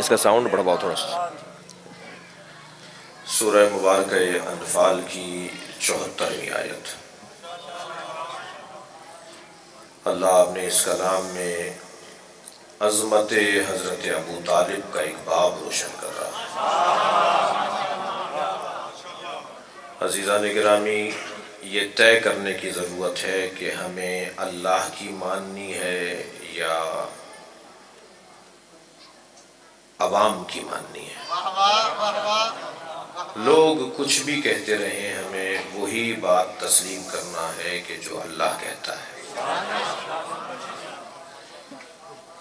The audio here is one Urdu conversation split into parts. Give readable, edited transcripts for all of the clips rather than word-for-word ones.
اس کا ساؤنڈ بڑھواؤ تھوڑا سا۔ سورہ مبارکہ انفال کی 74ویں آیت۔ اللہ اپنے اس کلام میں عظمت حضرت ابو طالب کا ایک باب روشن کر رہا ہے۔ عزیزان گرامی، یہ طے کرنے کی ضرورت ہے کہ ہمیں اللہ کی ماننی ہے یا عوام کی ماننی ہے۔ لوگ کچھ بھی کہتے رہیں، ہمیں وہی بات تسلیم کرنا ہے کہ جو اللہ کہتا ہے۔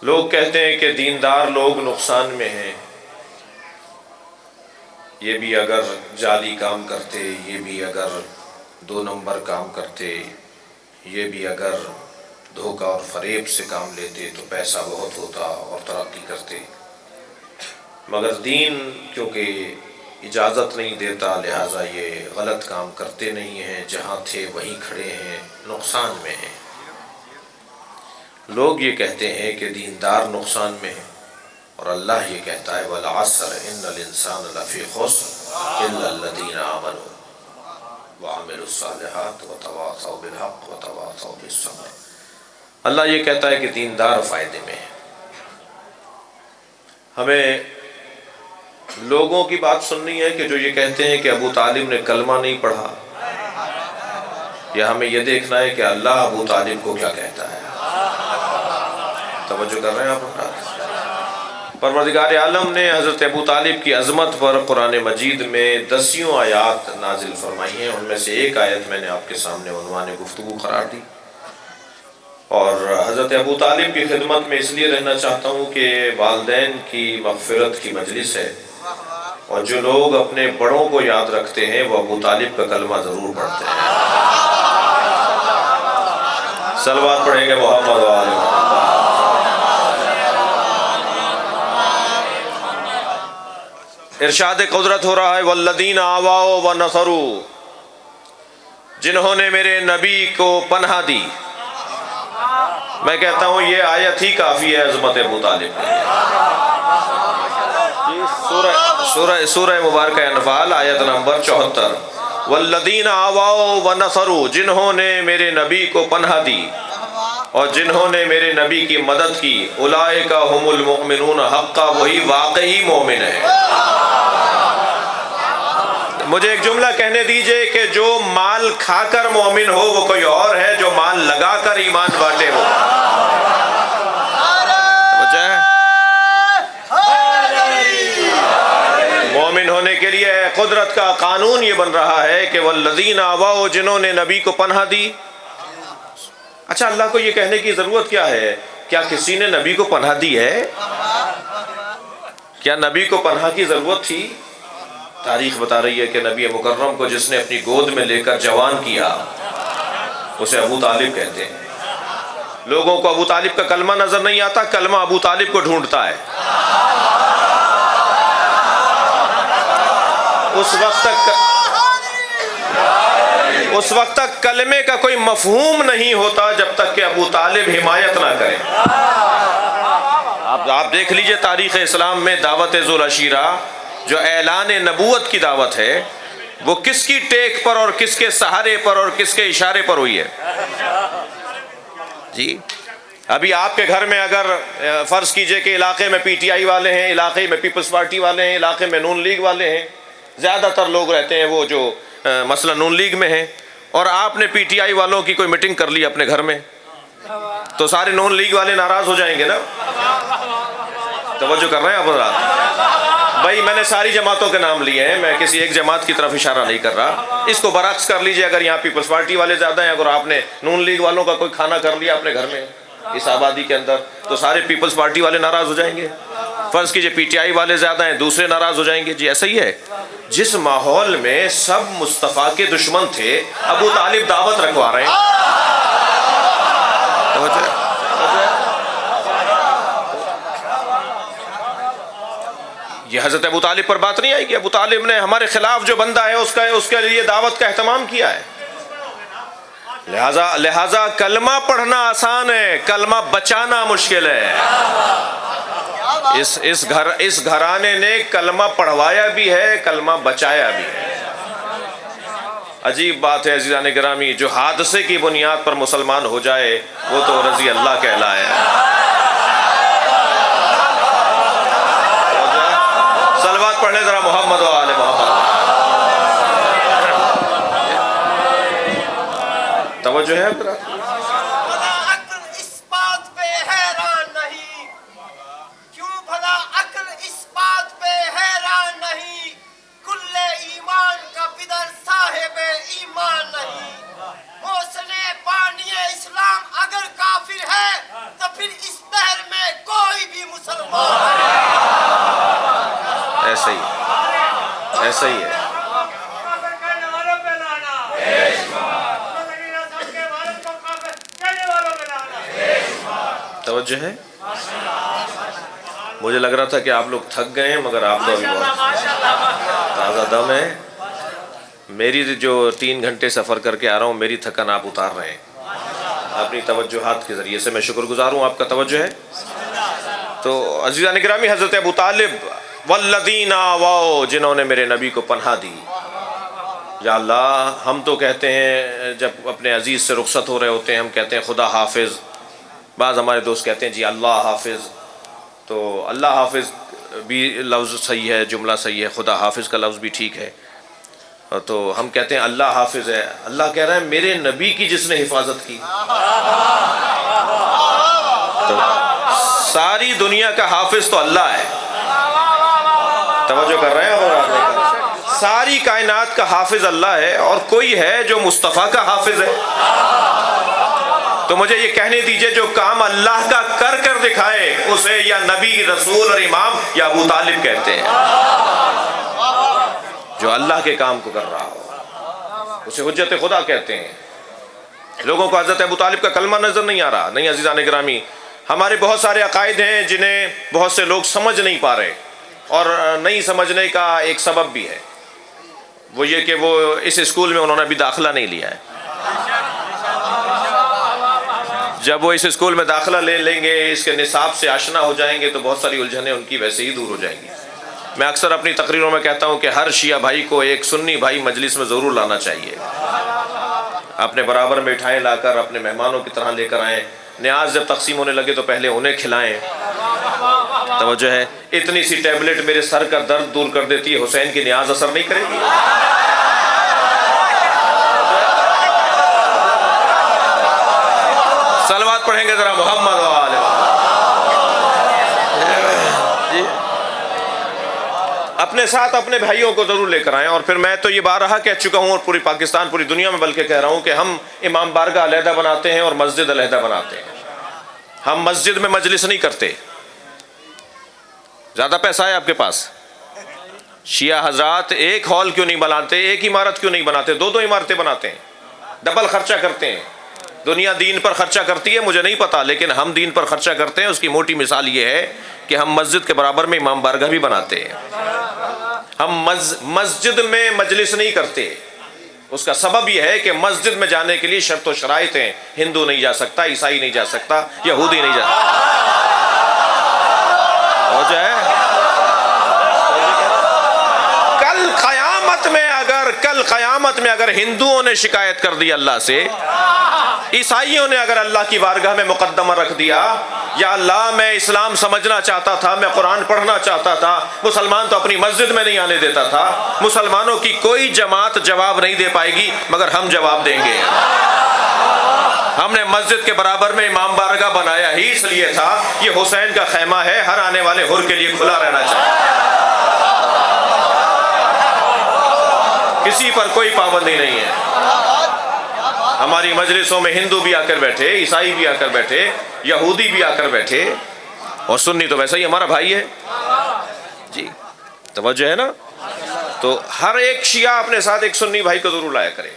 لوگ کہتے ہیں کہ دیندار لوگ نقصان میں ہیں، یہ بھی اگر جعلی کام کرتے، یہ بھی اگر 2 نمبر کام کرتے، یہ بھی اگر دھوکہ اور فریب سے کام لیتے تو پیسہ بہت ہوتا اور ترقی کرتے، مگر دین کیونکہ اجازت نہیں دیتا، لہٰذا یہ غلط کام کرتے نہیں ہیں، جہاں تھے وہیں کھڑے ہیں، نقصان میں ہیں۔ لوگ یہ کہتے ہیں کہ دیندار نقصان میں ہیں، اور اللہ یہ کہتا ہے وَالْعَصْرِ إِنَّ الْإِنسَانَ لَفِي خُسْرٍ إِلَّا الَّذِينَ آمَنُوا وَعَمِلُوا الصَّالِحَاتِ وَتَوَاصَوْا بِالْحَقِّ وَتَوَاصَوْا بِالصَّبْرِ۔ اللہ یہ کہتا ہے کہ دیندار فائدے میں ہیں۔ ہمیں لوگوں کی بات سننی ہے کہ جو یہ کہتے ہیں کہ ابو طالب نے کلمہ نہیں پڑھا، یا ہمیں یہ دیکھنا ہے کہ اللہ ابو طالب کو کیا کہتا ہے؟ توجہ کر رہے ہیں آپ؟ پروردگار عالم نے حضرت ابو طالب کی عظمت پر قرآن مجید میں 10 آیات نازل فرمائی ہیں، ان میں سے ایک آیت میں نے آپ کے سامنے عنوان گفتگو قرار دی، اور حضرت ابو طالب کی خدمت میں اس لیے رہنا چاہتا ہوں کہ والدین کی مغفرت کی مجلس ہے، اور جو لوگ اپنے بڑوں کو یاد رکھتے ہیں وہ ابو طالب کا کلمہ ضرور پڑھتے ہیں۔ صلوات پڑھیں گے محمد و آل محمد۔ ارشاد قدرت ہو رہا ہے والذین آووا ونصروا، جنہوں نے میرے نبی کو پناہ دی۔ میں کہتا ہوں یہ آیت ہی کافی ہے عظمت ابو طالب کے لیے۔ سورہ مبارکہ انفال آیت نمبر 74۔ والذین آووا ونصروا، جنہوں نے میرے نبی کو پناہ دی اور جنہوں نے میرے نبی کی مدد کی، اولئک ھم المؤمنون حقا، وہی واقعی مومن ہے۔ مجھے ایک جملہ کہنے دیجئے کہ جو مال کھا کر مومن ہو وہ کوئی اور ہے، جو مال لگا کر ایمان بانٹے وہ۔ مومن ہونے کے لیے قدرت کا قانون یہ بن رہا ہے کہ والذین آووا، جنہوں نے نبی کو پناہ دی۔ اچھا، اللہ کو یہ کہنے کی ضرورت کیا ہے؟ کیا کسی نے نبی کو پناہ دی ہے؟ کیا نبی کو پناہ کی ضرورت تھی؟ تاریخ بتا رہی ہے کہ نبی مکرم کو جس نے اپنی گود میں لے کر جوان کیا اسے ابو طالب کہتے ہیں۔ لوگوں کو ابو طالب کا کلمہ نظر نہیں آتا، کلمہ ابو طالب کو ڈھونڈتا ہے۔ اس وقت تک کلمے کا کوئی مفہوم نہیں ہوتا جب تک کہ ابو طالب حمایت نہ کرے۔ آپ دیکھ لیجئے تاریخ اسلام میں دعوت ذو العشیرہ جو اعلان نبوت کی دعوت ہے، وہ کس کی ٹیک پر اور کس کے سہارے پر اور کس کے اشارے پر ہوئی ہے؟ جی ابھی آپ کے گھر میں اگر فرض کیجئے کہ علاقے میں پی ٹی آئی والے ہیں، علاقے میں پیپلز پارٹی والے ہیں، علاقے میں نون لیگ والے ہیں، زیادہ تر لوگ رہتے ہیں وہ جو مثلا نون لیگ میں ہیں، اور آپ نے پی ٹی آئی والوں کی کوئی میٹنگ کر لی اپنے گھر میں، تو سارے نون لیگ والے ناراض ہو جائیں گے نا؟ توجہ کر رہے ہیں آپ حضرات؟ بھائی میں نے ساری جماعتوں کے نام لیے ہیں، میں کسی ایک جماعت کی طرف اشارہ نہیں کر رہا۔ اس کو برعکس کر لیجئے، اگر یہاں پیپلز پارٹی والے زیادہ ہیں، اگر آپ نے نون لیگ والوں کا کوئی کھانا کر لیا اپنے گھر میں اس آبادی کے اندر، تو سارے پیپلز پارٹی والے ناراض ہو جائیں گے۔ فرض کیجئے پی ٹی آئی والے زیادہ ہیں، دوسرے ناراض ہو جائیں گے۔ جی ایسا ہی ہے۔ جس ماحول میں سب مصطفیٰ کے دشمن تھے، ابو طالب دعوت رکھوا رہے ہیں۔ یہ حضرت ابو طالب پر بات نہیں آئی کہ ابو طالب نے ہمارے خلاف جو بندہ ہے اس کے لیے دعوت کا اہتمام کیا ہے۔ لہٰذا کلمہ پڑھنا آسان ہے، کلمہ بچانا مشکل ہے۔ اس گھرانے نے کلمہ پڑھوایا بھی ہے، کلمہ بچایا بھی ہے۔ عجیب بات ہے عزیزان گرامی، جو حادثے کی بنیاد پر مسلمان ہو جائے وہ تو رضی اللہ کہلائے۔ صلوات پڑھ لیں ذرا محمد و آل محمد۔ توجہ ہے ذرا؟ ایسا ہی ہے۔ توجہ ہے؟ مجھے لگ رہا تھا کہ آپ لوگ تھک گئے ہیں، مگر آپ تو ابھی بہت تازہ دم ہے۔ میری جو 3 گھنٹے سفر کر کے آ رہا ہوں، میری تھکن آپ اتار رہے ہیں اپنی توجہات کے ذریعے سے۔ میں شکر گزار ہوں، آپ کا توجہ ہے۔ تو عزیزان گرامی، حضرت ابو طالب والذین آووا، جنہوں نے میرے نبی کو پناہ دی۔ یا اللہ، ہم تو کہتے ہیں جب اپنے عزیز سے رخصت ہو رہے ہوتے ہیں، ہم کہتے ہیں خدا حافظ۔ بعض ہمارے دوست کہتے ہیں جی اللہ حافظ۔ تو اللہ حافظ بھی لفظ صحیح ہے، جملہ صحیح ہے، خدا حافظ کا لفظ بھی ٹھیک ہے۔ تو ہم کہتے ہیں اللہ حافظ ہے۔ اللہ کہہ رہا ہے میرے نبی کی جس نے حفاظت کی، تو ساری دنیا کا حافظ تو اللہ ہے۔ توجہ کر رہے ہیں؟ اور ساری کائنات کا حافظ اللہ ہے، اور کوئی ہے جو مصطفیٰ کا حافظ ہے؟ تو مجھے یہ کہنے دیجئے، جو کام اللہ کا کر کر دکھائے اسے یا نبی، رسول اور امام یا ابو طالب کہتے ہیں۔ جو اللہ کے کام کو کر رہا ہو اسے حجت خدا کہتے ہیں۔ لوگوں کو حضرت ابو طالب کا کلمہ نظر نہیں آ رہا؟ نہیں عزیزان گرامی، ہمارے بہت سارے عقائد ہیں جنہیں بہت سے لوگ سمجھ نہیں پا رہے، اور نہیں سمجھنے کا ایک سبب بھی ہے، وہ یہ کہ وہ اس اسکول میں انہوں نے ابھی داخلہ نہیں لیا ہے۔ جب وہ اس اسکول میں داخلہ لے لیں گے، اس کے نصاب سے آشنا ہو جائیں گے، تو بہت ساری الجھنیں ان کی ویسے ہی دور ہو جائیں گی۔ میں اکثر اپنی تقریروں میں کہتا ہوں کہ ہر شیعہ بھائی کو ایک سنی بھائی مجلس میں ضرور لانا چاہیے، اپنے برابر میں اٹھائیں، لا کر اپنے مہمانوں کی طرح لے کر آئیں۔ نیاز جب تقسیم ہونے لگے تو پہلے انہیں کھلائیں۔ توجہ ہے؟ اتنی سی ٹیبلٹ میرے سر کا درد دور کر دیتی ہے، حسین کی نیاز اثر نہیں کرے گی؟ صلوات پڑھیں گے ذرا محمد و آل جی۔ اپنے ساتھ اپنے بھائیوں کو ضرور لے کر آئیں۔ اور پھر میں تو یہ بارہا کہہ چکا ہوں، اور پوری پاکستان، پوری دنیا میں بلکہ کہہ رہا ہوں کہ ہم امام بارگاہ علیحدہ بناتے ہیں اور مسجد علیحدہ بناتے ہیں۔ ہم مسجد میں مجلس نہیں کرتے۔ زیادہ پیسہ ہے آپ کے پاس؟ شیعہ حضرات ایک ہال کیوں نہیں بناتے، ایک عمارت کیوں نہیں بناتے، 2 عمارتیں بناتے ہیں، ڈبل خرچہ کرتے ہیں۔ دنیا دین پر خرچہ کرتی ہے مجھے نہیں پتا، لیکن ہم دین پر خرچہ کرتے ہیں۔ اس کی موٹی مثال یہ ہے کہ ہم مسجد کے برابر میں امام بارگاہ بھی بناتے ہیں۔ ہم مسجد میں مجلس نہیں کرتے، اس کا سبب یہ ہے کہ مسجد میں جانے کے لیے شرط و شرائط ہیں۔ ہندو نہیں جا سکتا، عیسائی نہیں جا سکتا، یہودی نہیں جا سکتا۔ ہو جائے کل قیامت میں اگر ہندوؤں نے شکایت کر دی اللہ سے، عیسائیوں نے اگر اللہ کی بارگاہ میں مقدمہ رکھ دیا، یا اللہ میں اسلام سمجھنا چاہتا تھا، میں قرآن پڑھنا چاہتا تھا، مسلمان تو اپنی مسجد میں نہیں آنے دیتا تھا، مسلمانوں کی کوئی جماعت جواب نہیں دے پائے گی، مگر ہم جواب دیں گے۔ ہم نے مسجد کے برابر میں امام بارگاہ بنایا ہی اس لیے تھا، یہ حسین کا خیمہ ہے، ہر آنے والے حر کے لیے کھلا رہنا چاہیے، کسی پر کوئی پابندی نہیں ہے۔ ہماری مجلسوں میں ہندو بھی آ کر بیٹھے، عیسائی بھی آ کر بیٹھے، یہودی بھی آ کر بیٹھے، اور سنی تو ویسا ہی ہمارا بھائی ہے جی۔ توجہ ہے نا؟ تو ہر ایک شیعہ اپنے ساتھ ایک سنی بھائی کو ضرور لایا کرے۔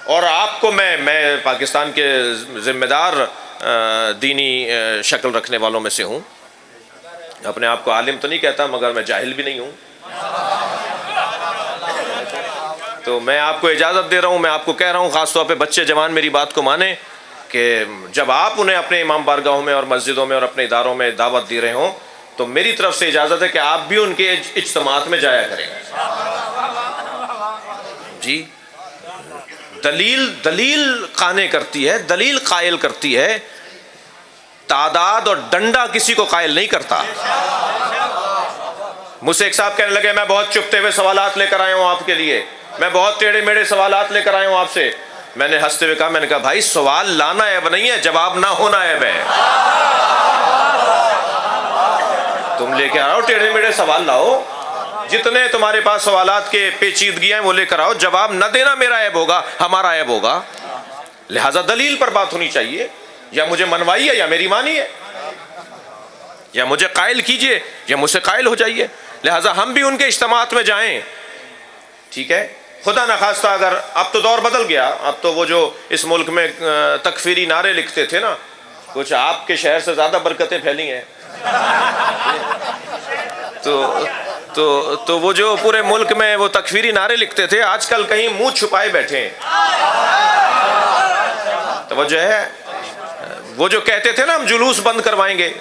اور آپ کو میں پاکستان کے ذمہ دار دینی شکل رکھنے والوں میں سے ہوں، اپنے آپ کو عالم تو نہیں کہتا، مگر میں جاہل بھی نہیں ہوں۔ تو میں آپ کو اجازت دے رہا ہوں، میں آپ کو کہہ رہا ہوں، خاص طور پہ بچے جوان میری بات کو مانیں، کہ جب آپ انہیں اپنے امام بارگاہوں میں اور مسجدوں میں اور اپنے اداروں میں دعوت دے رہے ہوں، تو میری طرف سے اجازت ہے کہ آپ بھی ان کے اجتماعات میں جایا کریں جی. دلیل قانے کرتی ہے، دلیل قائل کرتی ہے، تعداد اور ڈنڈا کسی کو قائل نہیں کرتا. مجھ سے ایک صاحب کہنے لگے میں بہت چپتے ہوئے سوالات لے کر آیا ہوں آپ کے لیے، میں بہت ٹیڑھے میڑھے سوالات لے کر آیا ہوں آپ سے. میں نے ہنستے ہوئے کہا، میں نے کہا بھائی سوال لانا عیب نہیں ہے، جواب نہ ہونا عیب ہے. تم لے کے آؤ ٹیڑھے میڑھے سوال لاؤ، جتنے تمہارے پاس سوالات کے پیچیدگیاں ہیں وہ لے کر آؤ، جواب نہ دینا میرا عیب ہوگا، ہمارا عیب ہوگا. لہٰذا دلیل پر بات ہونی چاہیے، یا مجھے منوائیے یا میری مانیے، یا مجھے قائل کیجئے یا مجھ سے قائل ہو جائیے. لہٰذا ہم بھی ان کے اجتماعات میں جائیں. ٹھیک ہے، خدا نخواستہ اگر اب تو دور بدل گیا، اب تو وہ جو اس ملک میں تکفیری نعرے لکھتے تھے نا، کچھ آپ کے شہر سے زیادہ برکتیں پھیلی ہیں. تو وہ جو پورے ملک میں وہ تکفیری نعرے لکھتے تھے، آج کل کہیں منہ چھپائے بیٹھے ہیں. توجہ ہے، وہ جو کہتے تھے نا ہم جلوس بند کروائیں گے،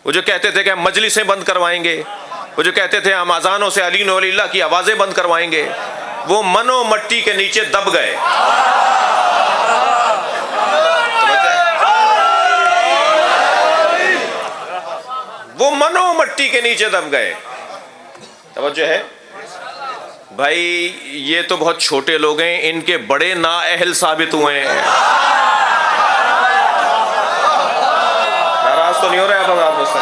وہ جو کہتے تھے کہ ہم مجلسیں بند کروائیں گے، وہ جو کہتے تھے ہم اذانوں سے علی ولی اللہ کی آوازیں بند کروائیں گے، وہ منو مٹی کے نیچے دب گئے. وہ منو مٹی کے نیچے دب گئے. توجہ ہے بھائی، یہ تو بہت چھوٹے لوگ ہیں، ان کے بڑے نااہل ثابت ہوئے ہیں. ناراض تو نہیں ہو رہے آپ مجھ سے؟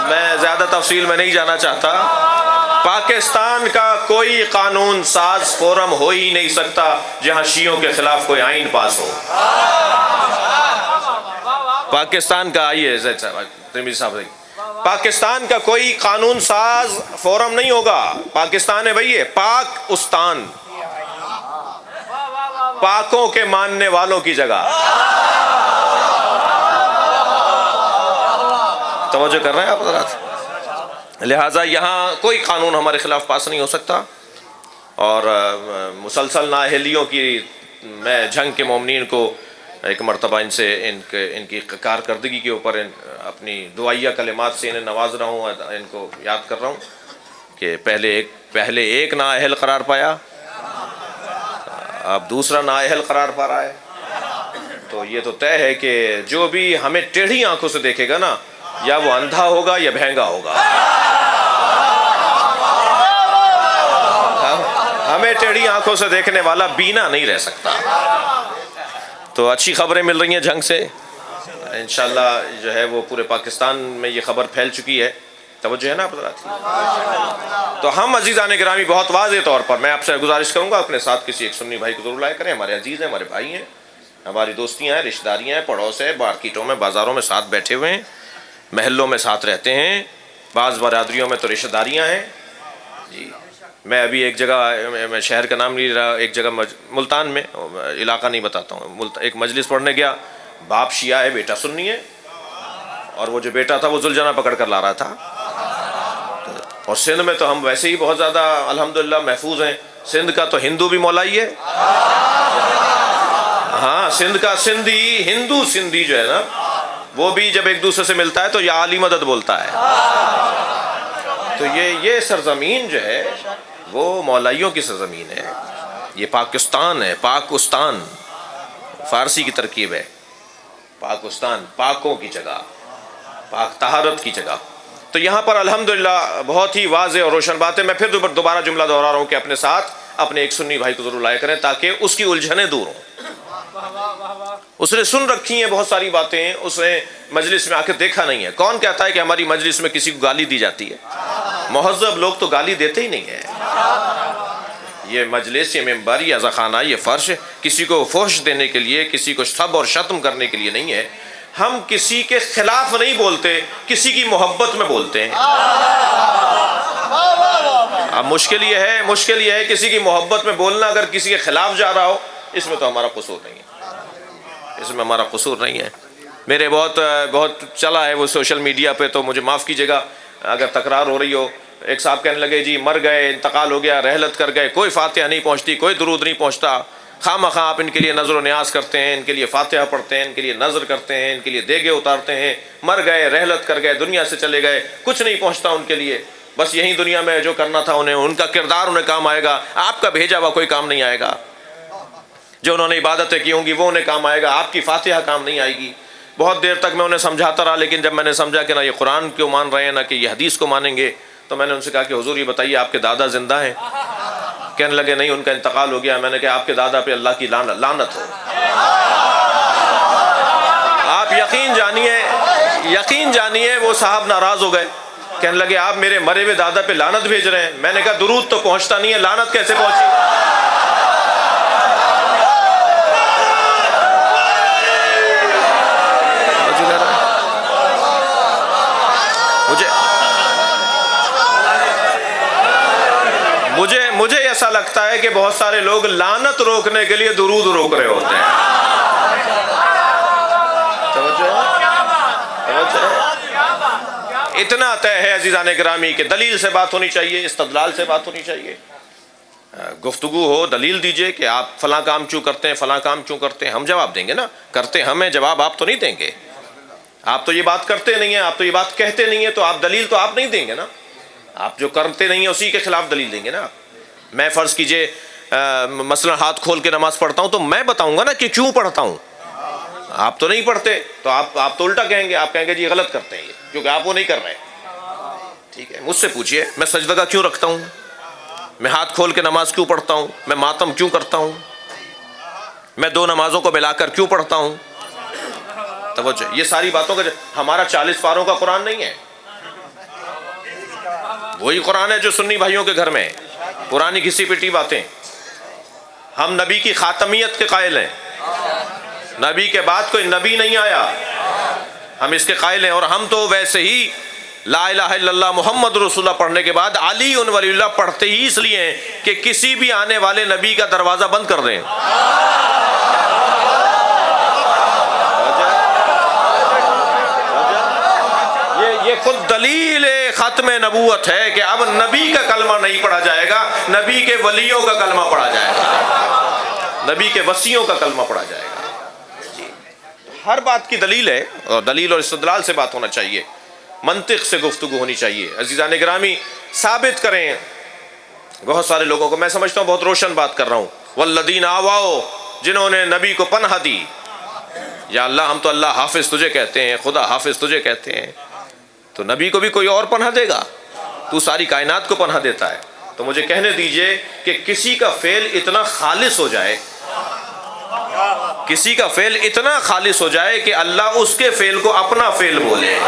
میں زیادہ تفصیل میں نہیں جانا چاہتا. پاکستان کا کوئی قانون ساز فورم ہو ہی نہیں سکتا جہاں شیعوں کے خلاف کوئی آئین پاس ہو. پاکستان کا، آئیے ترمذی صاحب، پاکستان کا کوئی قانون ساز فورم نہیں ہوگا. پاکستان ہے بھائی، پاک استان، پاکوں کے ماننے والوں کی جگہ. توجہ کر رہے ہیں آپ حضرات؟ لہٰذا یہاں کوئی قانون ہمارے خلاف پاس نہیں ہو سکتا. اور مسلسل نااہلیوں کی میں جنگ کے مومنین کو ایک مرتبہ ان کی کارکردگی کے اوپر اپنی دعائیہ کلمات سے انہیں نواز رہا ہوں، ان کو یاد کر رہا ہوں کہ پہلے ایک نااہل قرار پایا، اب دوسرا نااہل قرار پا رہا ہے. تو یہ تو طے ہے کہ جو بھی ہمیں ٹیڑھی آنکھوں سے دیکھے گا نا، یا وہ اندھا ہوگا یا بہنگا ہوگا. ہمیں ٹیڑھی آنکھوں سے دیکھنے والا بینا نہیں رہ سکتا. تو اچھی خبریں مل رہی ہیں جنگ سے، انشاءاللہ جو ہے وہ پورے پاکستان میں یہ خبر پھیل چکی ہے. توجہ ہے نا آپ حضرات؟ تو ہم عزیزان گرامی بہت واضح طور پر میں آپ سے گزارش کروں گا، اپنے ساتھ کسی ایک سنی بھائی کو ضرور لایا کریں. ہمارے عزیز ہیں، ہمارے بھائی ہیں، ہماری دوستیاں ہیں، رشتہ داریاں ہیں، پڑوس ہے، مارکیٹوں میں، بازاروں میں ساتھ بیٹھے ہوئے ہیں، محلوں میں ساتھ رہتے ہیں، بعض برادریوں میں تو رشتہ داریاں ہیں. جی میں ابھی ایک جگہ، میں شہر کا نام نہیں رہا، ایک جگہ ملتان میں، علاقہ نہیں بتاتا ہوں، ایک مجلس پڑھنے گیا. باپ شیعہ ہے، بیٹا سنی ہے، اور وہ جو بیٹا تھا وہ ذوالجناح پکڑ کر لا رہا تھا. اور سندھ میں تو ہم ویسے ہی بہت زیادہ الحمدللہ محفوظ ہیں. سندھ کا تو ہندو بھی مولائی ہے. ہاں، سندھ کا سندھی، ہندو سندھی جو ہے نا، وہ بھی جب ایک دوسرے سے ملتا ہے تو یا علی مدد بولتا ہے. تو یہ سرزمین جو ہے وہ مولائیوں کی سرزمین ہے. یہ پاکستان ہے، پاکستان فارسی کی ترکیب ہے. پاکستان پاکوں کی جگہ، پاک طہارت کی جگہ. تو یہاں پر الحمدللہ بہت ہی واضح اور روشن بات ہے. میں پھر دوبارہ جملہ دہرا رہا ہوں کہ اپنے ساتھ اپنے ایک سنی بھائی کو ضرور لایا کریں تاکہ اس کی الجھنیں دور ہوں. اس نے سن رکھی ہیں بہت ساری باتیں، اس نے مجلس میں آ کے دیکھا نہیں ہے. کون کہتا ہے کہ ہماری مجلس میں کسی کو گالی دی جاتی ہے؟ مہذب لوگ تو گالی دیتے ہی نہیں ہیں. یہ مجلس، یہ ممبر، یہ عزاخانہ، یہ فرش کسی کو فحش دینے کے لیے، کسی کو سب اور شتم کرنے کے لیے نہیں ہے. ہم کسی کے خلاف نہیں بولتے، کسی کی محبت میں بولتے ہیں. اب مشکل یہ ہے کسی کی محبت میں بولنا اگر کسی کے خلاف جا رہا ہو، اس میں تو ہمارا قصور نہیں ہے، اس میں ہمارا قصور نہیں ہے. میرے بہت چلا ہے وہ سوشل میڈیا پہ، تو مجھے معاف کیجیے گا اگر تکرار ہو رہی ہو. ایک صاحب کہنے لگے جی مر گئے، انتقال ہو گیا، رحلت کر گئے، کوئی فاتحہ نہیں پہنچتی، کوئی درود نہیں پہنچتا. خواہ مخواہ آپ ان کے لیے نظر و نیاز کرتے ہیں، ان کے لیے فاتحہ پڑھتے ہیں، ان کے لیے نظر کرتے ہیں، ان کے لیے دیگے اتارتے ہیں، مر گئے، رحلت کر گئے، دنیا سے چلے گئے، کچھ نہیں پہنچتا ان کے لیے، بس یہیں دنیا میں جو کرنا تھا انہیں، ان کا کردار انہیں کام آئے گا، آپ کا بھیجا ہوا کوئی کام نہیں آئے گا، جو انہوں نے عبادتیں کی ہوں گی وہ انہیں کام آئے گا، آپ کی فاتحہ کام نہیں آئے گی۔ بہت دیر تک میں انہیں سمجھاتا رہا، لیکن جب میں نے سمجھا کہ نہ یہ قرآن کیوں مان رہے ہیں، نہ کہ یہ حدیث کو مانیں گے، تو میں نے ان سے کہا کہ حضور یہ بتائیے آپ کے دادا زندہ ہیں؟ کہنے لگے نہیں، ان کا انتقال ہو گیا۔ میں نے کہا آپ کے دادا پہ اللہ کی لعنت ہو۔ آپ یقین جانیے وہ صاحب ناراض ہو گئے، کہنے لگے آپ میرے مرے ہوئے دادا پہ لعنت بھیج رہے ہیں۔ میں نے کہا درود تو پہنچتا نہیں ہے، لعنت کیسے پہنچی؟ مجھے ایسا لگتا ہے کہ بہت سارے لوگ لعنت روکنے کے لیے درود روک رہے ہوتے ہیں۔ اتنا طے ہے عزیزان گرامی کہ دلیل سے بات ہونی چاہیے، استدلال سے بات ہونی چاہیے، گفتگو ہو، دلیل دیجئے کہ آپ فلاں کام کیوں کرتے ہیں، فلاں کام کیوں کرتے ہیں، ہم جواب دیں گے نا، کرتے ہم ہیں، جواب آپ تو نہیں دیں گے، آپ تو یہ بات کرتے نہیں ہیں، آپ تو یہ بات کہتے نہیں ہیں، تو آپ دلیل تو آپ نہیں دیں گے نا، آپ جو کرتے نہیں ہیں اسی کے خلاف دلیل دیں گے نا۔ میں فرض کیجئے مثلا ہاتھ کھول کے نماز پڑھتا ہوں تو میں بتاؤں گا نا کہ کیوں پڑھتا ہوں، آپ تو نہیں پڑھتے، تو آپ تو الٹا کہیں گے، آپ کہیں گے جی غلط کرتے ہیں یہ، کیونکہ آپ وہ نہیں کر رہے۔ ٹھیک ہے، مجھ سے پوچھئے میں سجدہ کیوں رکھتا ہوں، میں ہاتھ کھول کے نماز کیوں پڑھتا ہوں، میں ماتم کیوں کرتا ہوں، میں دو نمازوں کو ملا کر کیوں پڑھتا ہوں؟ توجہ، یہ ساری باتوں کا ہمارا 40 پاروں کا قرآن نہیں ہے، وہی قرآن ہے جو سنی بھائیوں کے گھر میں ہے، پرانی گھسی پٹی باتیں۔ ہم نبی کی خاتمیت کے قائل ہیں، نبی کے بعد کوئی نبی نہیں آیا، ہم اس کے قائل ہیں، اور ہم تو ویسے ہی لا الہ الا اللہ محمد رسول اللہ پڑھنے کے بعد علی ولی اللہ پڑھتے ہی اس لیے ہیں کہ کسی بھی آنے والے نبی کا دروازہ بند کر دیں۔ یہ خود دلیل ختم نبوت ہے کہ اب نبی کا کلمہ نہیں پڑھا جائے گا، نبی کے ولیوں کا کلمہ پڑھا جائے گا، نبی کے وصیوں کا کلمہ پڑھا جائے گا۔ ہر بات کی دلیل ہے، اور دلیل اور استدلال سے بات ہونا چاہیے، منطق سے گفتگو ہونی چاہیے۔ عزیزان گرامی، ثابت کریں بہت سارے لوگوں کو، میں سمجھتا ہوں بہت روشن بات کر رہا ہوں، والذین آواؤ، جنہوں نے نبی کو پناہ دی، یا اللہ ہم تو اللہ حافظ تجھے کہتے ہیں، خدا حافظ تجھے کہتے ہیں، تو نبی کو بھی کوئی اور پناہ دے گا؟ تو ساری کائنات کو پناہ دیتا ہے، تو مجھے کہنے دیجئے کہ کسی کا فعل اتنا خالص ہو جائے، کسی کا فعل اتنا خالص ہو جائے کہ اللہ اس کے فعل کو اپنا فعل بولے۔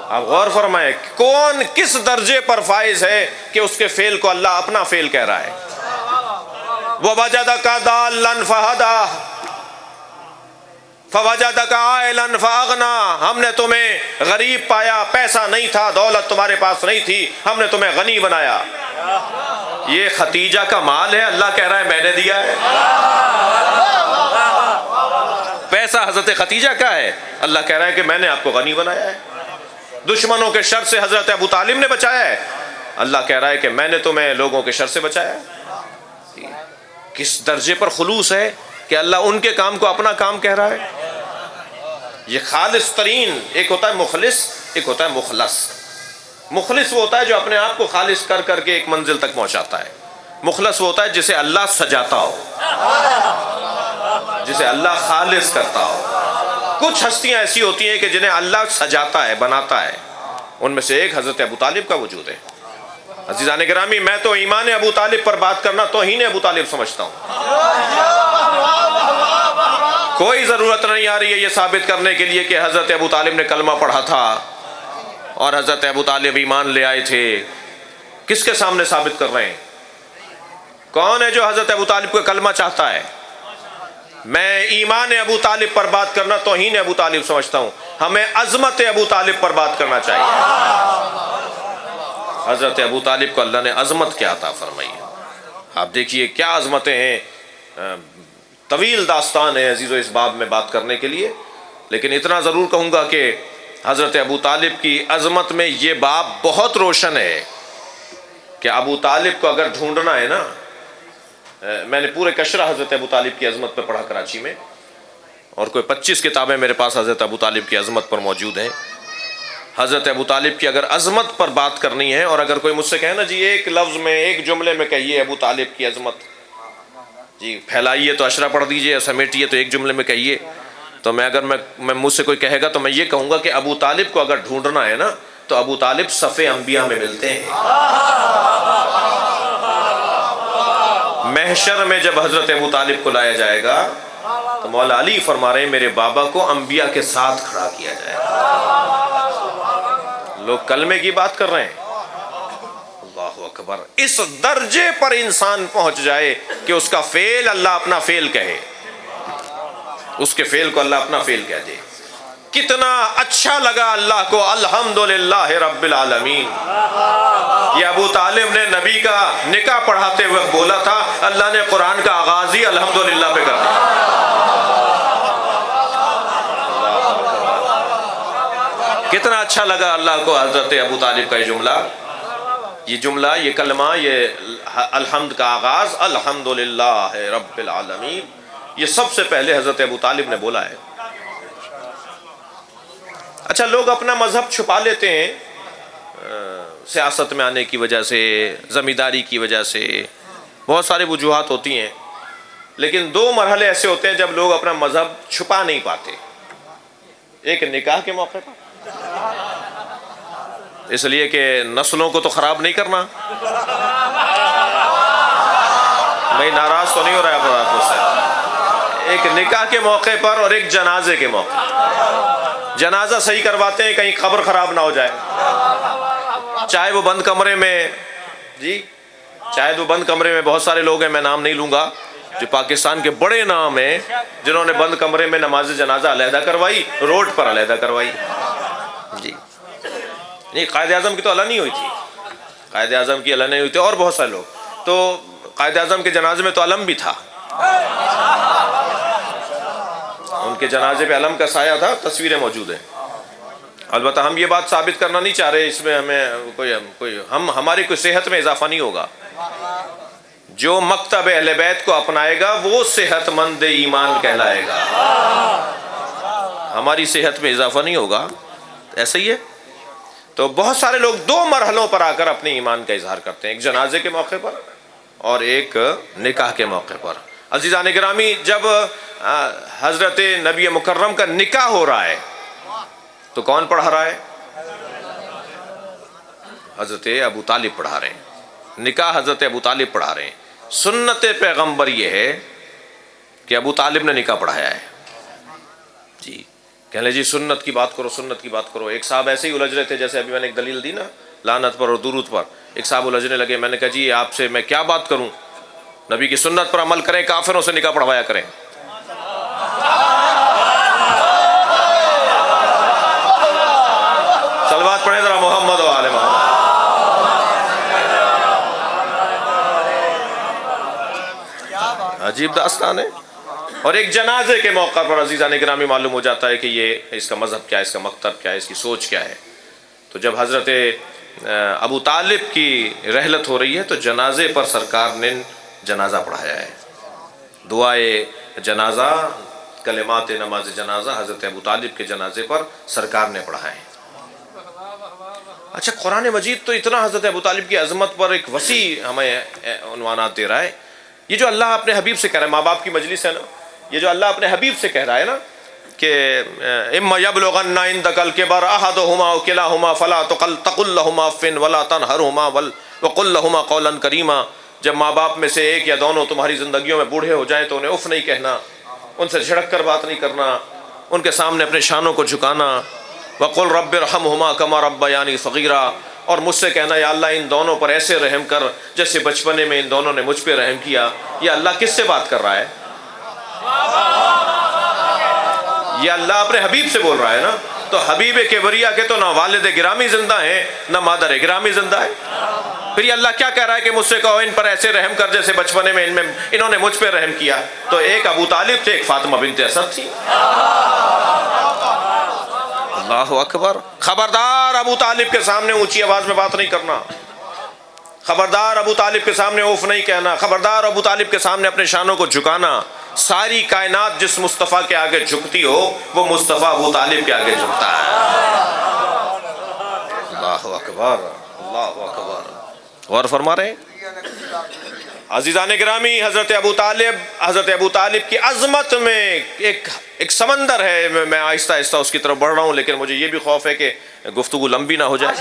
آپ غور فرمائیں، کون کس درجے پر فائز ہے کہ اس کے فعل کو اللہ اپنا فعل کہہ رہا ہے۔ وَوَجَدَكَ ضَالًّا فَهَدَىٰ فَوَجَدَكَ عَائِلًا فَأَغْنَىٰ، ہم نے تمہیں غریب پایا، پیسہ نہیں تھا، دولت تمہارے پاس نہیں تھی، ہم نے تمہیں غنی بنایا۔ یہ ختیجہ کا مال ہے، اللہ کہہ رہا ہے میں نے دیا ہے۔ پیسہ حضرت ختیجہ کا ہے، اللہ کہہ رہا ہے کہ میں نے آپ کو غنی بنایا ہے۔ دشمنوں کے شر سے حضرت ابو طالب نے بچایا ہے، اللہ کہہ رہا ہے کہ میں نے تمہیں لوگوں کے شر سے بچایا ہے۔ کس درجے پر خلوص ہے کہ اللہ ان کے کام کو اپنا کام کہہ رہا ہے۔ یہ خالص ترین، ایک ہوتا ہے مخلص، ایک ہوتا ہے مخلص۔ مخلص وہ ہوتا ہے جو اپنے آپ کو خالص کر کر کے ایک منزل تک پہنچاتا ہے، مخلص وہ ہوتا ہے جسے اللہ سجاتا ہو، جسے اللہ خالص کرتا ہو۔ کچھ ہستیاں ایسی ہوتی ہیں کہ جنہیں اللہ سجاتا ہے، بناتا ہے، ان میں سے ایک حضرت ابو طالب کا وجود ہے۔ عزیزان گرامی، میں تو ایمان ابو طالب پر بات کرنا توہین ابو طالب سمجھتا ہوں۔ کوئی ضرورت نہیں آ رہی ہے یہ ثابت کرنے کے لیے کہ حضرت ابو طالب نے کلمہ پڑھا تھا اور حضرت ابو طالب ایمان لے آئے تھے۔ کس کے سامنے ثابت کر رہے ہیں؟ کون ہے جو حضرت ابو طالب کو کلمہ چاہتا ہے؟ میں ایمان ابو طالب پر بات کرنا توہین ابو طالب سمجھتا ہوں۔ ہمیں عظمت ابو طالب پر بات کرنا چاہیے۔ حضرت ابو طالب کو اللہ نے عظمت کیا عطا فرمائی ہے، آپ دیکھیے کیا عظمتیں ہیں۔ طویل داستان ہے عزیزو اس باب میں بات کرنے کے لیے، لیکن اتنا ضرور کہوں گا کہ حضرت ابو طالب کی عظمت میں یہ باب بہت روشن ہے کہ ابو طالب کو اگر ڈھونڈنا ہے نا میں نے پورے کشرہ حضرت ابو طالب کی عظمت پہ پڑھا کراچی میں، اور کوئی 25 کتابیں میرے پاس حضرت ابو طالب کی عظمت پر موجود ہیں۔ حضرت ابو طالب کی اگر عظمت پر بات کرنی ہے، اور اگر کوئی مجھ سے کہے نا جی ایک لفظ میں ایک جملے میں کہیے ابو طالب کی عظمت، جی پھیلائیے تو اشرا پڑھ دیجئے، سمیٹیے تو ایک جملے میں کہیے، تو میں مجھ سے کوئی کہے گا تو میں یہ کہوں گا کہ ابو طالب کو اگر ڈھونڈنا ہے نا تو ابو طالب صف انبیاء میں ملتے ہیں۔ محشر میں جب حضرت ابو طالب کو لایا جائے گا تو مولا علی فرما رہے ہیں میرے بابا کو انبیاء کے ساتھ کھڑا کیا جائے گا۔ لوگ کلمے کی بات کر رہے ہیں، اللہ اکبر، اس درجے پر انسان پہنچ جائے کہ اس کا فعل اللہ اپنا فعل کہے، اس کے فعل کو اللہ اپنا فعل کہہ دے۔ کتنا اچھا لگا اللہ کو، الحمدللہ رب العالمین۔ یہ ابو طالب نے نبی کا نکاح پڑھاتے وقت بولا تھا، اللہ نے قرآن کا آغاز ہی الحمدللہ پہ کر دیا۔ کتنا اچھا لگا اللہ کو حضرت ابو طالب کا یہ جملہ، یہ کلمہ، یہ الحمد کا آغاز الحمدللہ رب العالمین، یہ سب سے پہلے حضرت ابو طالب نے بولا ہے۔ اچھا، لوگ اپنا مذہب چھپا لیتے ہیں سیاست میں آنے کی وجہ سے، زمینداری کی وجہ سے، بہت سارے وجوہات ہوتی ہیں، لیکن دو مرحلے ایسے ہوتے ہیں جب لوگ اپنا مذہب چھپا نہیں پاتے۔ ایک نکاح کے موقع پر، اس لیے کہ نسلوں کو تو خراب نہیں کرنا۔ میں ناراض تو نہیں ہو رہا ہے آپ سے؟ ایک نکاح کے موقع پر اور ایک جنازے کے موقع پر۔ جنازہ صحیح کرواتے ہیں کہیں قبر خراب نہ ہو جائے، چاہے وہ بند کمرے میں، چاہے وہ بند کمرے میں بہت سارے لوگ ہیں، میں نام نہیں لوں گا، جو پاکستان کے بڑے نام ہیں جنہوں نے بند کمرے میں نماز جنازہ علیحدہ کروائی، روڈ پر علیحدہ کروائی۔ نہیں، قائد اعظم کی تو اللہ نہیں ہوئی تھی، قائد اعظم کی اللہ نہیں ہوئی تھی، اور بہت سارے لوگ تو قائد اعظم کے جنازے میں تو علم بھی تھا، ان کے جنازے پہ علم کا سایہ تھا، تصویریں موجود ہیں۔ البتہ ہم یہ بات ثابت کرنا نہیں چاہ رہے، اس میں ہمیں ہماری کوئی صحت میں اضافہ نہیں ہوگا۔ جو مکتب اہل بیت کو اپنائے گا وہ صحت مند ایمان کہلائے گا، ہماری صحت میں اضافہ نہیں ہوگا، ایسا ہی ہے۔ تو بہت سارے لوگ دو مرحلوں پر آ کر اپنے ایمان کا اظہار کرتے ہیں، ایک جنازے کے موقع پر اور ایک نکاح کے موقع پر۔ عزیزان گرامی، جب حضرت نبی مکرم کا نکاح ہو رہا ہے تو کون پڑھا رہا ہے؟ حضرت ابو طالب پڑھا رہے ہیں، نکاح حضرت ابو طالب پڑھا رہے ہیں۔ سنت پیغمبر یہ ہے کہ ابو طالب نے نکاح پڑھایا ہے۔ جی کہہ لیں جی سنت کی بات کرو، سنت کی بات کرو۔ ایک صاحب ایسے ہی الجھ رہے تھے، جیسے ابھی میں نے ایک دلیل دی نا لعنت پر اور درود پر، ایک صاحب الجھنے لگے۔ میں نے کہا جی آپ سے میں کیا بات کروں، نبی کی سنت پر عمل کریں، کافروں سے نکاح پڑھوایا کریں۔ صلوات پڑھیں ذرا محمد و آل محمد۔ عجیب داستان ہے۔ اور ایک جنازے کے موقع پر عزیزان گرامی معلوم ہو جاتا ہے کہ یہ اس کا مذہب کیا ہے، اس کا مکتب کیا ہے، اس کی سوچ کیا ہے۔ تو جب حضرت ابو طالب کی رحلت ہو رہی ہے تو جنازے پر سرکار نے جنازہ پڑھایا ہے، دعائے جنازہ، کلمات نماز جنازہ حضرت ابو طالب کے جنازے پر سرکار نے پڑھائے ہیں۔ اچھا، قرآن مجید تو اتنا حضرت ابو طالب کی عظمت پر ایک وسیع ہمیں عنوانات دے رہا ہے۔ یہ جو اللہ اپنے حبیب سے کہہ رہا ہے، ماں باپ کی مجلس ہے نا، یہ جو اللہ اپنے حبیب سے کہہ رہا ہے نا کہ اما یبلغن عندک الکبر احدہما او کلاہما فلا تقل لہما اف ولا تنہرہما وقل لہما قولا کریما۔ جب ماں باپ میں سے ایک یا دونوں تمہاری زندگیوں میں بوڑھے ہو جائیں تو انہیں اف نہیں کہنا، ان سے جھڑک کر بات نہیں کرنا، ان کے سامنے اپنے شانوں کو جھکانا۔ وقل رب ارحمہما کما ربیانی صغیرا، اور مجھ سے کہنا یا اللہ ان دونوں پر ایسے رحم کر جیسے بچپنے میں ان دونوں نے مجھ پہ رحم کیا۔ یہ اللہ کس سے بات کر رہا ہے؟ یہ اللہ اپنے حبیب سے بول رہا ہے نا۔ تو حبیب کبریا کے تو نہ والد گرامی زندہ ہیں نہ مادر گرامی زندہ ہے، پھر یہ اللہ کیا کہہ رہا ہے کہ مجھ سے کہو ان پر ایسے رحم کر جیسے بچپنے میں انہوں نے مجھ پہ رحم کیا۔ تو ایک ابو طالب تھے، ایک فاطمہ بنت اسد تھی۔ اللہ اکبر، خبردار ابو طالب کے سامنے اونچی آواز میں بات نہیں کرنا۔ خبردار ابو طالب کے سامنے اوف نہیں کہنا، خبردار ابو طالب کے سامنے اپنے شانوں کو جھکانا۔ ساری کائنات جس مصطفیٰ کے آگے جھکتی ہو وہ مصطفیٰ ابو طالب کے آگے جھکتا ہے۔ اللہ اکبر، اللہ اکبر۔ غور فرما رہے ہیں عزیزان گرامی، حضرت ابو طالب کی عظمت میں ایک سمندر ہے۔ میں آہستہ آہستہ اس کی طرف بڑھ رہا ہوں، لیکن مجھے یہ بھی خوف ہے کہ گفتگو لمبی نہ ہو جائے۔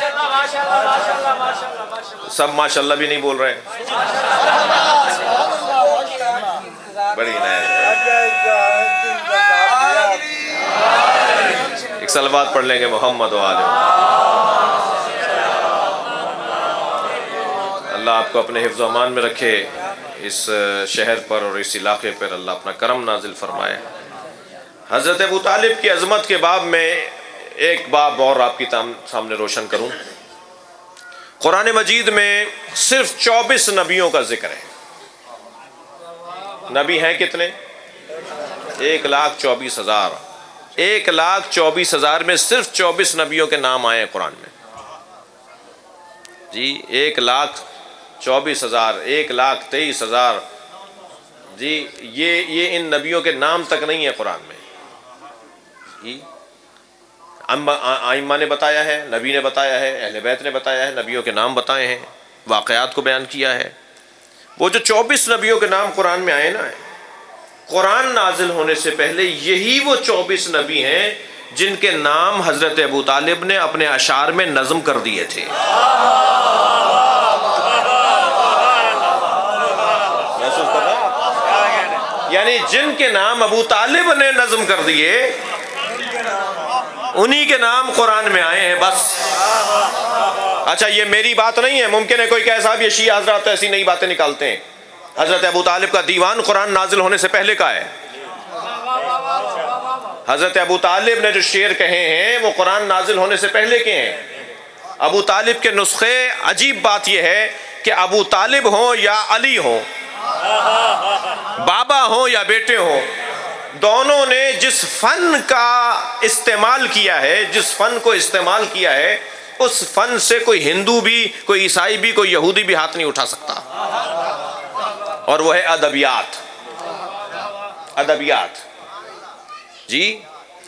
سب ماشاءاللہ بھی نہیں بول رہے ہیں، بڑی ایک صلوات پڑھ لیں گے محمد و آلہ۔ اللہ آپ کو اپنے حفظ و امان میں رکھے، اس شہر پر اور اس علاقے پر اللہ اپنا کرم نازل فرمائے۔ حضرت ابو طالب کی عظمت کے باب میں ایک باب اور آپ کی سامنے روشن کروں۔ قرآن مجید میں صرف 24 نبیوں کا ذکر ہے۔ نبی ہیں کتنے؟ 1,24,000۔ 1,24,000 میں صرف 24 نبیوں کے نام آئے ہیں قرآن میں جی۔ 1,24,000، 1,23,000 جی، یہ ان نبیوں کے نام تک نہیں ہے قرآن میں جی۔ ائمہ نے بتایا ہے، نبی نے بتایا ہے، اہل بیت نے بتایا ہے، نبیوں کے نام بتائے ہیں، واقعات کو بیان کیا ہے۔ وہ جو 24 نبیوں کے نام قرآن میں آئے نا، قرآن نازل ہونے سے پہلے یہی وہ 24 نبی ہیں جن کے نام حضرت ابو طالب نے اپنے اشعار میں نظم کر دیے تھے۔ محسوس کر رہا ہے؟ یعنی جن کے نام ابو طالب نے نظم کر دیے، انہی کے نام قرآن میں آئے ہیں بس۔ اچھا، یہ میری بات نہیں ہے، ممکن ہے کوئی کہے صاحب یہ شیعہ حضرات ایسی نئی باتیں نکالتے ہیں۔ حضرت ابو طالب کا دیوان قرآن نازل ہونے سے پہلے کا ہے۔ حضرت ابو طالب نے جو شعر کہے ہیں وہ قرآن نازل ہونے سے پہلے کے ہیں۔ ابو طالب کے نسخے، عجیب بات یہ ہے کہ ابو طالب ہوں یا علی ہوں، بابا ہوں یا بیٹے ہوں، دونوں نے جس فن کا استعمال کیا ہے، جس فن کو استعمال کیا ہے، اس فن سے کوئی ہندو بھی، کوئی عیسائی بھی، کوئی یہودی بھی ہاتھ نہیں اٹھا سکتا، اور وہ ہے ادبیات۔ ادبیات جی۔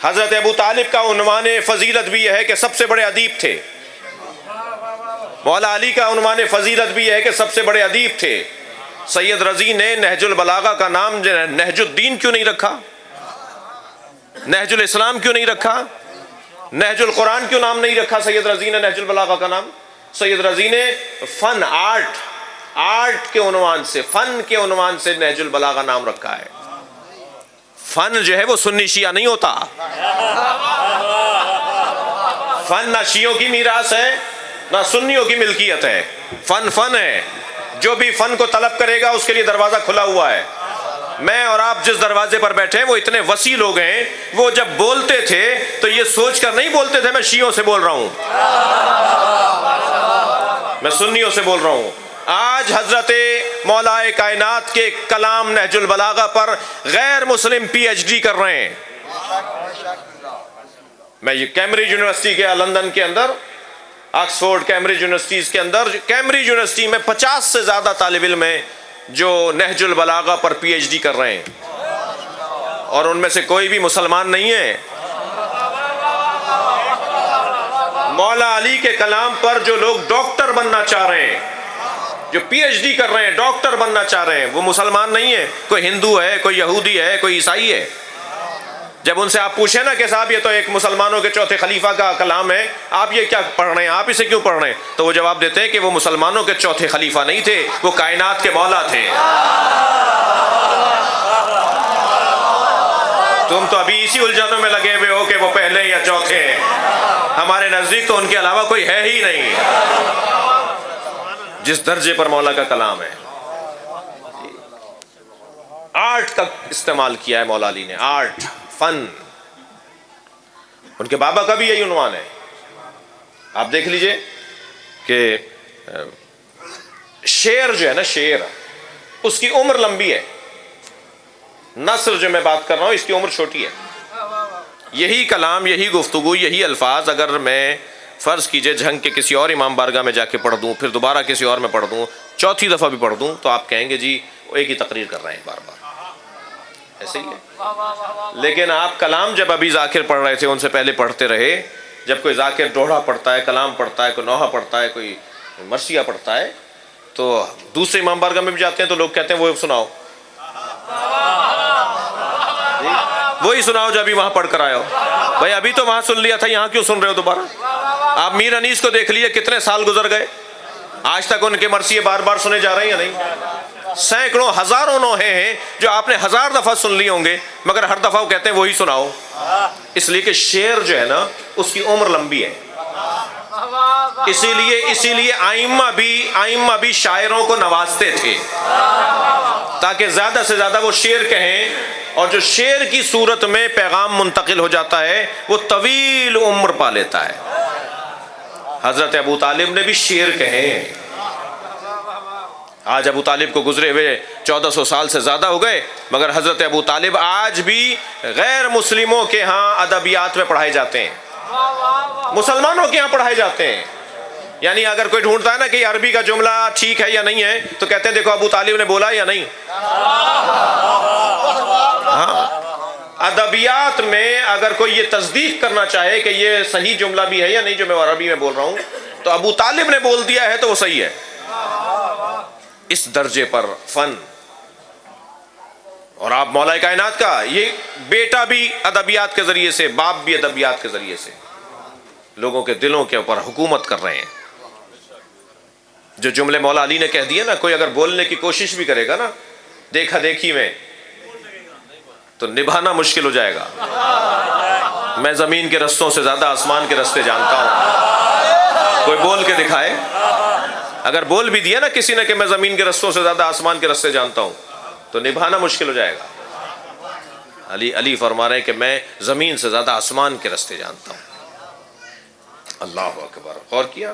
حضرت ابو طالب کا عنوان فضیلت بھی یہ ہے کہ سب سے بڑے ادیب تھے۔ مولا علی کا عنوان فضیلت بھی یہ ہے کہ سب سے بڑے ادیب تھے۔ سید رضی نے نہج البلاغہ کا نام نہج الدین کیوں نہیں رکھا؟ نہج الاسلام کیوں نہیں رکھا؟ نہج القرآن کیوں نام نہیں رکھا سید رضی نے نہج البلاغہ کا نام؟ سید رضی نے فن، آرٹ کے عنوان سے، فن کے عنوان سے نہج البلاغہ نام رکھا ہے۔ فن جو ہے وہ سنی شیعہ نہیں ہوتا۔ فن نہ شیعوں کی میراث ہے نہ سنیوں کی ملکیت ہے۔ فن ہے، جو بھی فن کو طلب کرے گا اس کے لیے دروازہ کھلا ہوا ہے۔ میں اور آپ جس دروازے پر بیٹھے ہیں وہ اتنے وسیع لوگ ہیں، وہ جب بولتے تھے تو یہ سوچ کر نہیں بولتے تھے میں شیعوں سے بول رہا ہوں، میں سنیوں سے بول رہا ہوں۔ آج حضرت مولا کائنات کے کلام نہج البلاغہ پر غیر مسلم پی ایچ ڈی کر رہے ہیں۔ میں یہ کیمبرج یونیورسٹی کے لندن کے اندر، آکسفورڈ، کیمبرج یونیورسٹیز کے اندر، کیمبرج یونیورسٹی میں 50 سے زیادہ طالب علم ہیں جو نہج البلاغہ پر پی ایچ ڈی کر رہے ہیں، اور ان میں سے کوئی بھی مسلمان نہیں ہے۔ مولا علی کے کلام پر جو لوگ ڈاکٹر بننا چاہ رہے ہیں، جو پی ایچ ڈی کر رہے ہیں، ڈاکٹر بننا چاہ رہے ہیں، وہ مسلمان نہیں ہے، کوئی ہندو ہے، کوئی یہودی ہے، کوئی عیسائی ہے۔ جب ان سے آپ پوچھیں نا کہ صاحب یہ تو ایک مسلمانوں کے چوتھے خلیفہ کا کلام ہے، آپ یہ کیا پڑھ رہے ہیں، آپ اسے کیوں پڑھ رہے ہیں، تو وہ جواب دیتے ہیں کہ وہ مسلمانوں کے چوتھے خلیفہ نہیں تھے، وہ کائنات کے مولا تھے۔ تم تو ابھی اسی الجھنوں میں لگے ہوئے ہو کہ وہ پہلے یا چوتھے ہیں، ہمارے نزدیک تو ان کے علاوہ کوئی ہے ہی نہیں۔ جس درجے پر مولا کا کلام ہے، آرٹ کا استعمال کیا ہے مولا علی نے، آرٹ، فن۔ ان کے بابا کا بھی یہی عنوان ہے۔ آپ دیکھ لیجئے کہ شعر جو ہے نا، شعر، اس کی عمر لمبی ہے، نثر جو میں بات کر رہا ہوں اس کی عمر چھوٹی ہے۔ یہی کلام، یہی گفتگو، یہی الفاظ اگر میں فرض کیجئے جھنگ کے کسی اور امام بارگاہ میں جا کے پڑھ دوں، پھر دوبارہ کسی اور میں پڑھ دوں، چوتھی دفعہ بھی پڑھ دوں، تو آپ کہیں گے جی وہ ایک ہی تقریر کر رہے ہیں بار بار، ایسے ہی ہے۔ لیکن آپ کلام جب ابھی ذاکر پڑھ رہے تھے ان سے پہلے پڑھتے رہے، جب کوئی ذاکر دوہرا پڑھتا ہے، کلام پڑھتا ہے، کوئی نوحہ پڑھتا ہے، کوئی مرثیہ پڑھتا ہے، تو دوسرے امام بارگاہ میں بھی جاتے ہیں تو لوگ کہتے ہیں وہ سناؤ، وہی سناؤ جو ابھی وہاں پڑھ کر آئے ہو۔ بھائی ابھی تو وہاں سن لیا تھا، یہاں کیوں سن رہے ہو دوبارہ؟ آپ میر انیس کو دیکھ لیے، کتنے سال گزر گئے، آج تک ان کے مرثیے بار بار سنے جا رہے ہیں یا نہیں؟ سینکڑوں ہزاروں نوحے ہیں جو آپ نے 1000 دفعہ سن لیے ہوں گے، مگر ہر دفعہ وہ کہتے ہیں وہی سناؤ، اس لیے کہ شعر جو ہے نا اس کی عمر لمبی ہے۔ اسی لیے آئمہ بھی شاعروں کو نوازتے تھے تاکہ زیادہ سے زیادہ وہ شعر کہیں، اور جو شعر کی صورت میں پیغام منتقل ہو جاتا ہے وہ طویل عمر پا لیتا ہے۔ حضرت ابو طالب نے بھی شعر کہے، آج ابو طالب کو گزرے ہوئے 1400 سال سے زیادہ ہو گئے، مگر حضرت ابو طالب آج بھی غیر مسلموں کے ہاں ادبیات میں پڑھائے جاتے ہیں، مسلمانوں کے ہاں پڑھائے جاتے ہیں۔ یعنی اگر کوئی ڈھونڈتا ہے نا کہ عربی کا جملہ ٹھیک ہے یا نہیں ہے تو کہتے ہیں دیکھو ابو طالب نے بولا یا نہیں۔ ہاں، ادبیات میں اگر کوئی یہ تصدیق کرنا چاہے کہ یہ صحیح جملہ بھی ہے یا نہیں جو میں عربی میں بول رہا ہوں، تو ابو طالب نے بول دیا ہے تو وہ صحیح ہے۔ اس درجے پر فن، اور آپ مولا کائنات کا یہ بیٹا بھی ادبیات کے ذریعے سے، باپ بھی ادبیات کے ذریعے سے لوگوں کے دلوں کے اوپر حکومت کر رہے ہیں۔ جو جملے مولا علی نے کہہ دیے نا، کوئی اگر بولنے کی کوشش بھی کرے گا نا دیکھا دیکھی میں تو نبھانا مشکل ہو جائے گا۔ میں زمین کے رستوں سے زیادہ آسمان کے رستے جانتا ہوں، کوئی بول کے دکھائے۔ اگر بول بھی دیا نا کسی نے کہ میں زمین کے رستوں سے زیادہ آسمان کے رستے جانتا ہوں تو نبھانا مشکل ہو جائے گا۔ علی فرما رہے ہیں کہ میں زمین سے زیادہ آسمان کے رستے جانتا ہوں۔ اللہ اکبر۔ غور کیا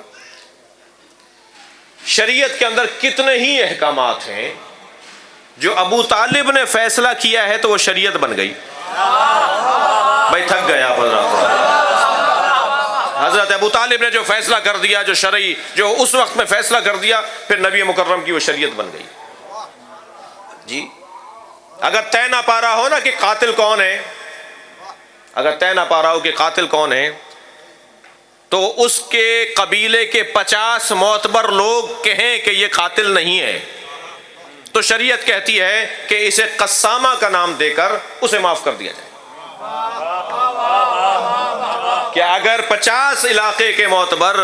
شریعت کے اندر کتنے ہی احکامات ہیں جو ابو طالب نے فیصلہ کیا ہے تو وہ شریعت بن گئی۔ بھائی تھک گئے آپ حضرت ابو طالب نے جو فیصلہ کر دیا، جو شرعی جو اس وقت میں فیصلہ کر دیا، پھر نبی مکرم کی وہ شریعت بن گئی۔ جی اگر طے نہ پا رہا ہو نا کہ قاتل کون ہے، اگر طے نہ پا رہا ہو کہ قاتل کون ہے، تو اس کے قبیلے کے 50 معتبر لوگ کہیں کہ یہ قاتل نہیں ہے، تو شریعت کہتی ہے کہ اسے قسامہ کا نام دے کر اسے معاف کر دیا جائے۔ کہ اگر 50 علاقے کے معتبر،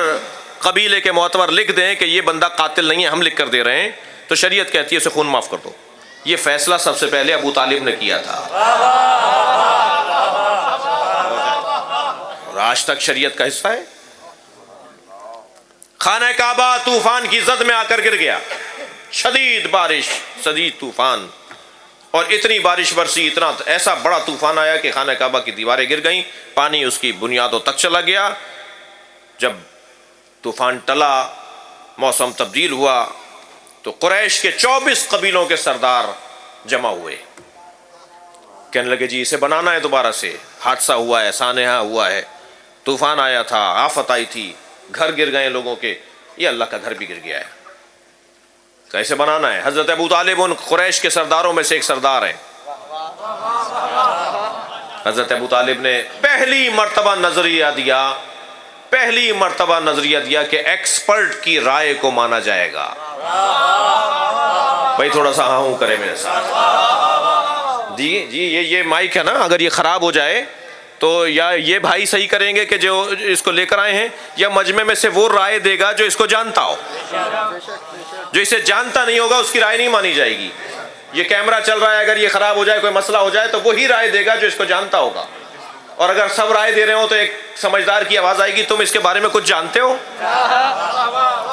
قبیلے کے معتبر لکھ دیں کہ یہ بندہ قاتل نہیں ہے، ہم لکھ کر دے رہے ہیں، تو شریعت کہتی ہے اسے خون معاف کر دو۔ یہ فیصلہ سب سے پہلے ابو طالب نے کیا تھا، اور آج تک شریعت کا حصہ ہے۔ خانہ کعبہ طوفان کی زد میں آ کر گر گیا، شدید بارش، شدید طوفان، اور اتنی بارش برسی، اتنا ایسا بڑا طوفان آیا کہ خانہ کعبہ کی دیواریں گر گئیں، پانی اس کی بنیادوں تک چلا گیا۔ جب طوفان ٹلا، موسم تبدیل ہوا، تو قریش کے 24 قبیلوں کے سردار جمع ہوئے، کہنے لگے جی اسے بنانا ہے دوبارہ سے، حادثہ ہوا ہے، سانحہ ہوا ہے، طوفان آیا تھا، آفت آئی تھی، گھر گر گئے لوگوں کے، یہ اللہ کا گھر بھی گر گیا ہے، کیسے بنانا ہے؟ حضرت ابو طالب ان قریش کے سرداروں میں سے ایک سردار ہیں۔ حضرت ابو طالب نے پہلی مرتبہ نظریہ دیا کہ ایکسپرٹ کی رائے کو مانا جائے گا۔ بھائی تھوڑا سا ہاں ہوں کرے میرے ساتھ۔ جی یہ مائک ہے نا، اگر یہ خراب ہو جائے تو یا یہ بھائی صحیح کریں گے کہ جو اس کو لے کر آئے ہیں، یا مجمع میں سے وہ رائے دے گا جو اس کو جانتا ہو۔ جو اسے جانتا نہیں ہوگا اس کی رائے نہیں مانی جائے گی۔ یہ کیمرہ چل رہا ہے، اگر یہ خراب ہو جائے، کوئی مسئلہ ہو جائے، تو وہی رائے دے گا جو اس کو جانتا ہوگا۔ اور اگر سب رائے دے رہے ہوں تو ایک سمجھدار کی آواز آئے گی تم اس کے بارے میں کچھ جانتے ہو؟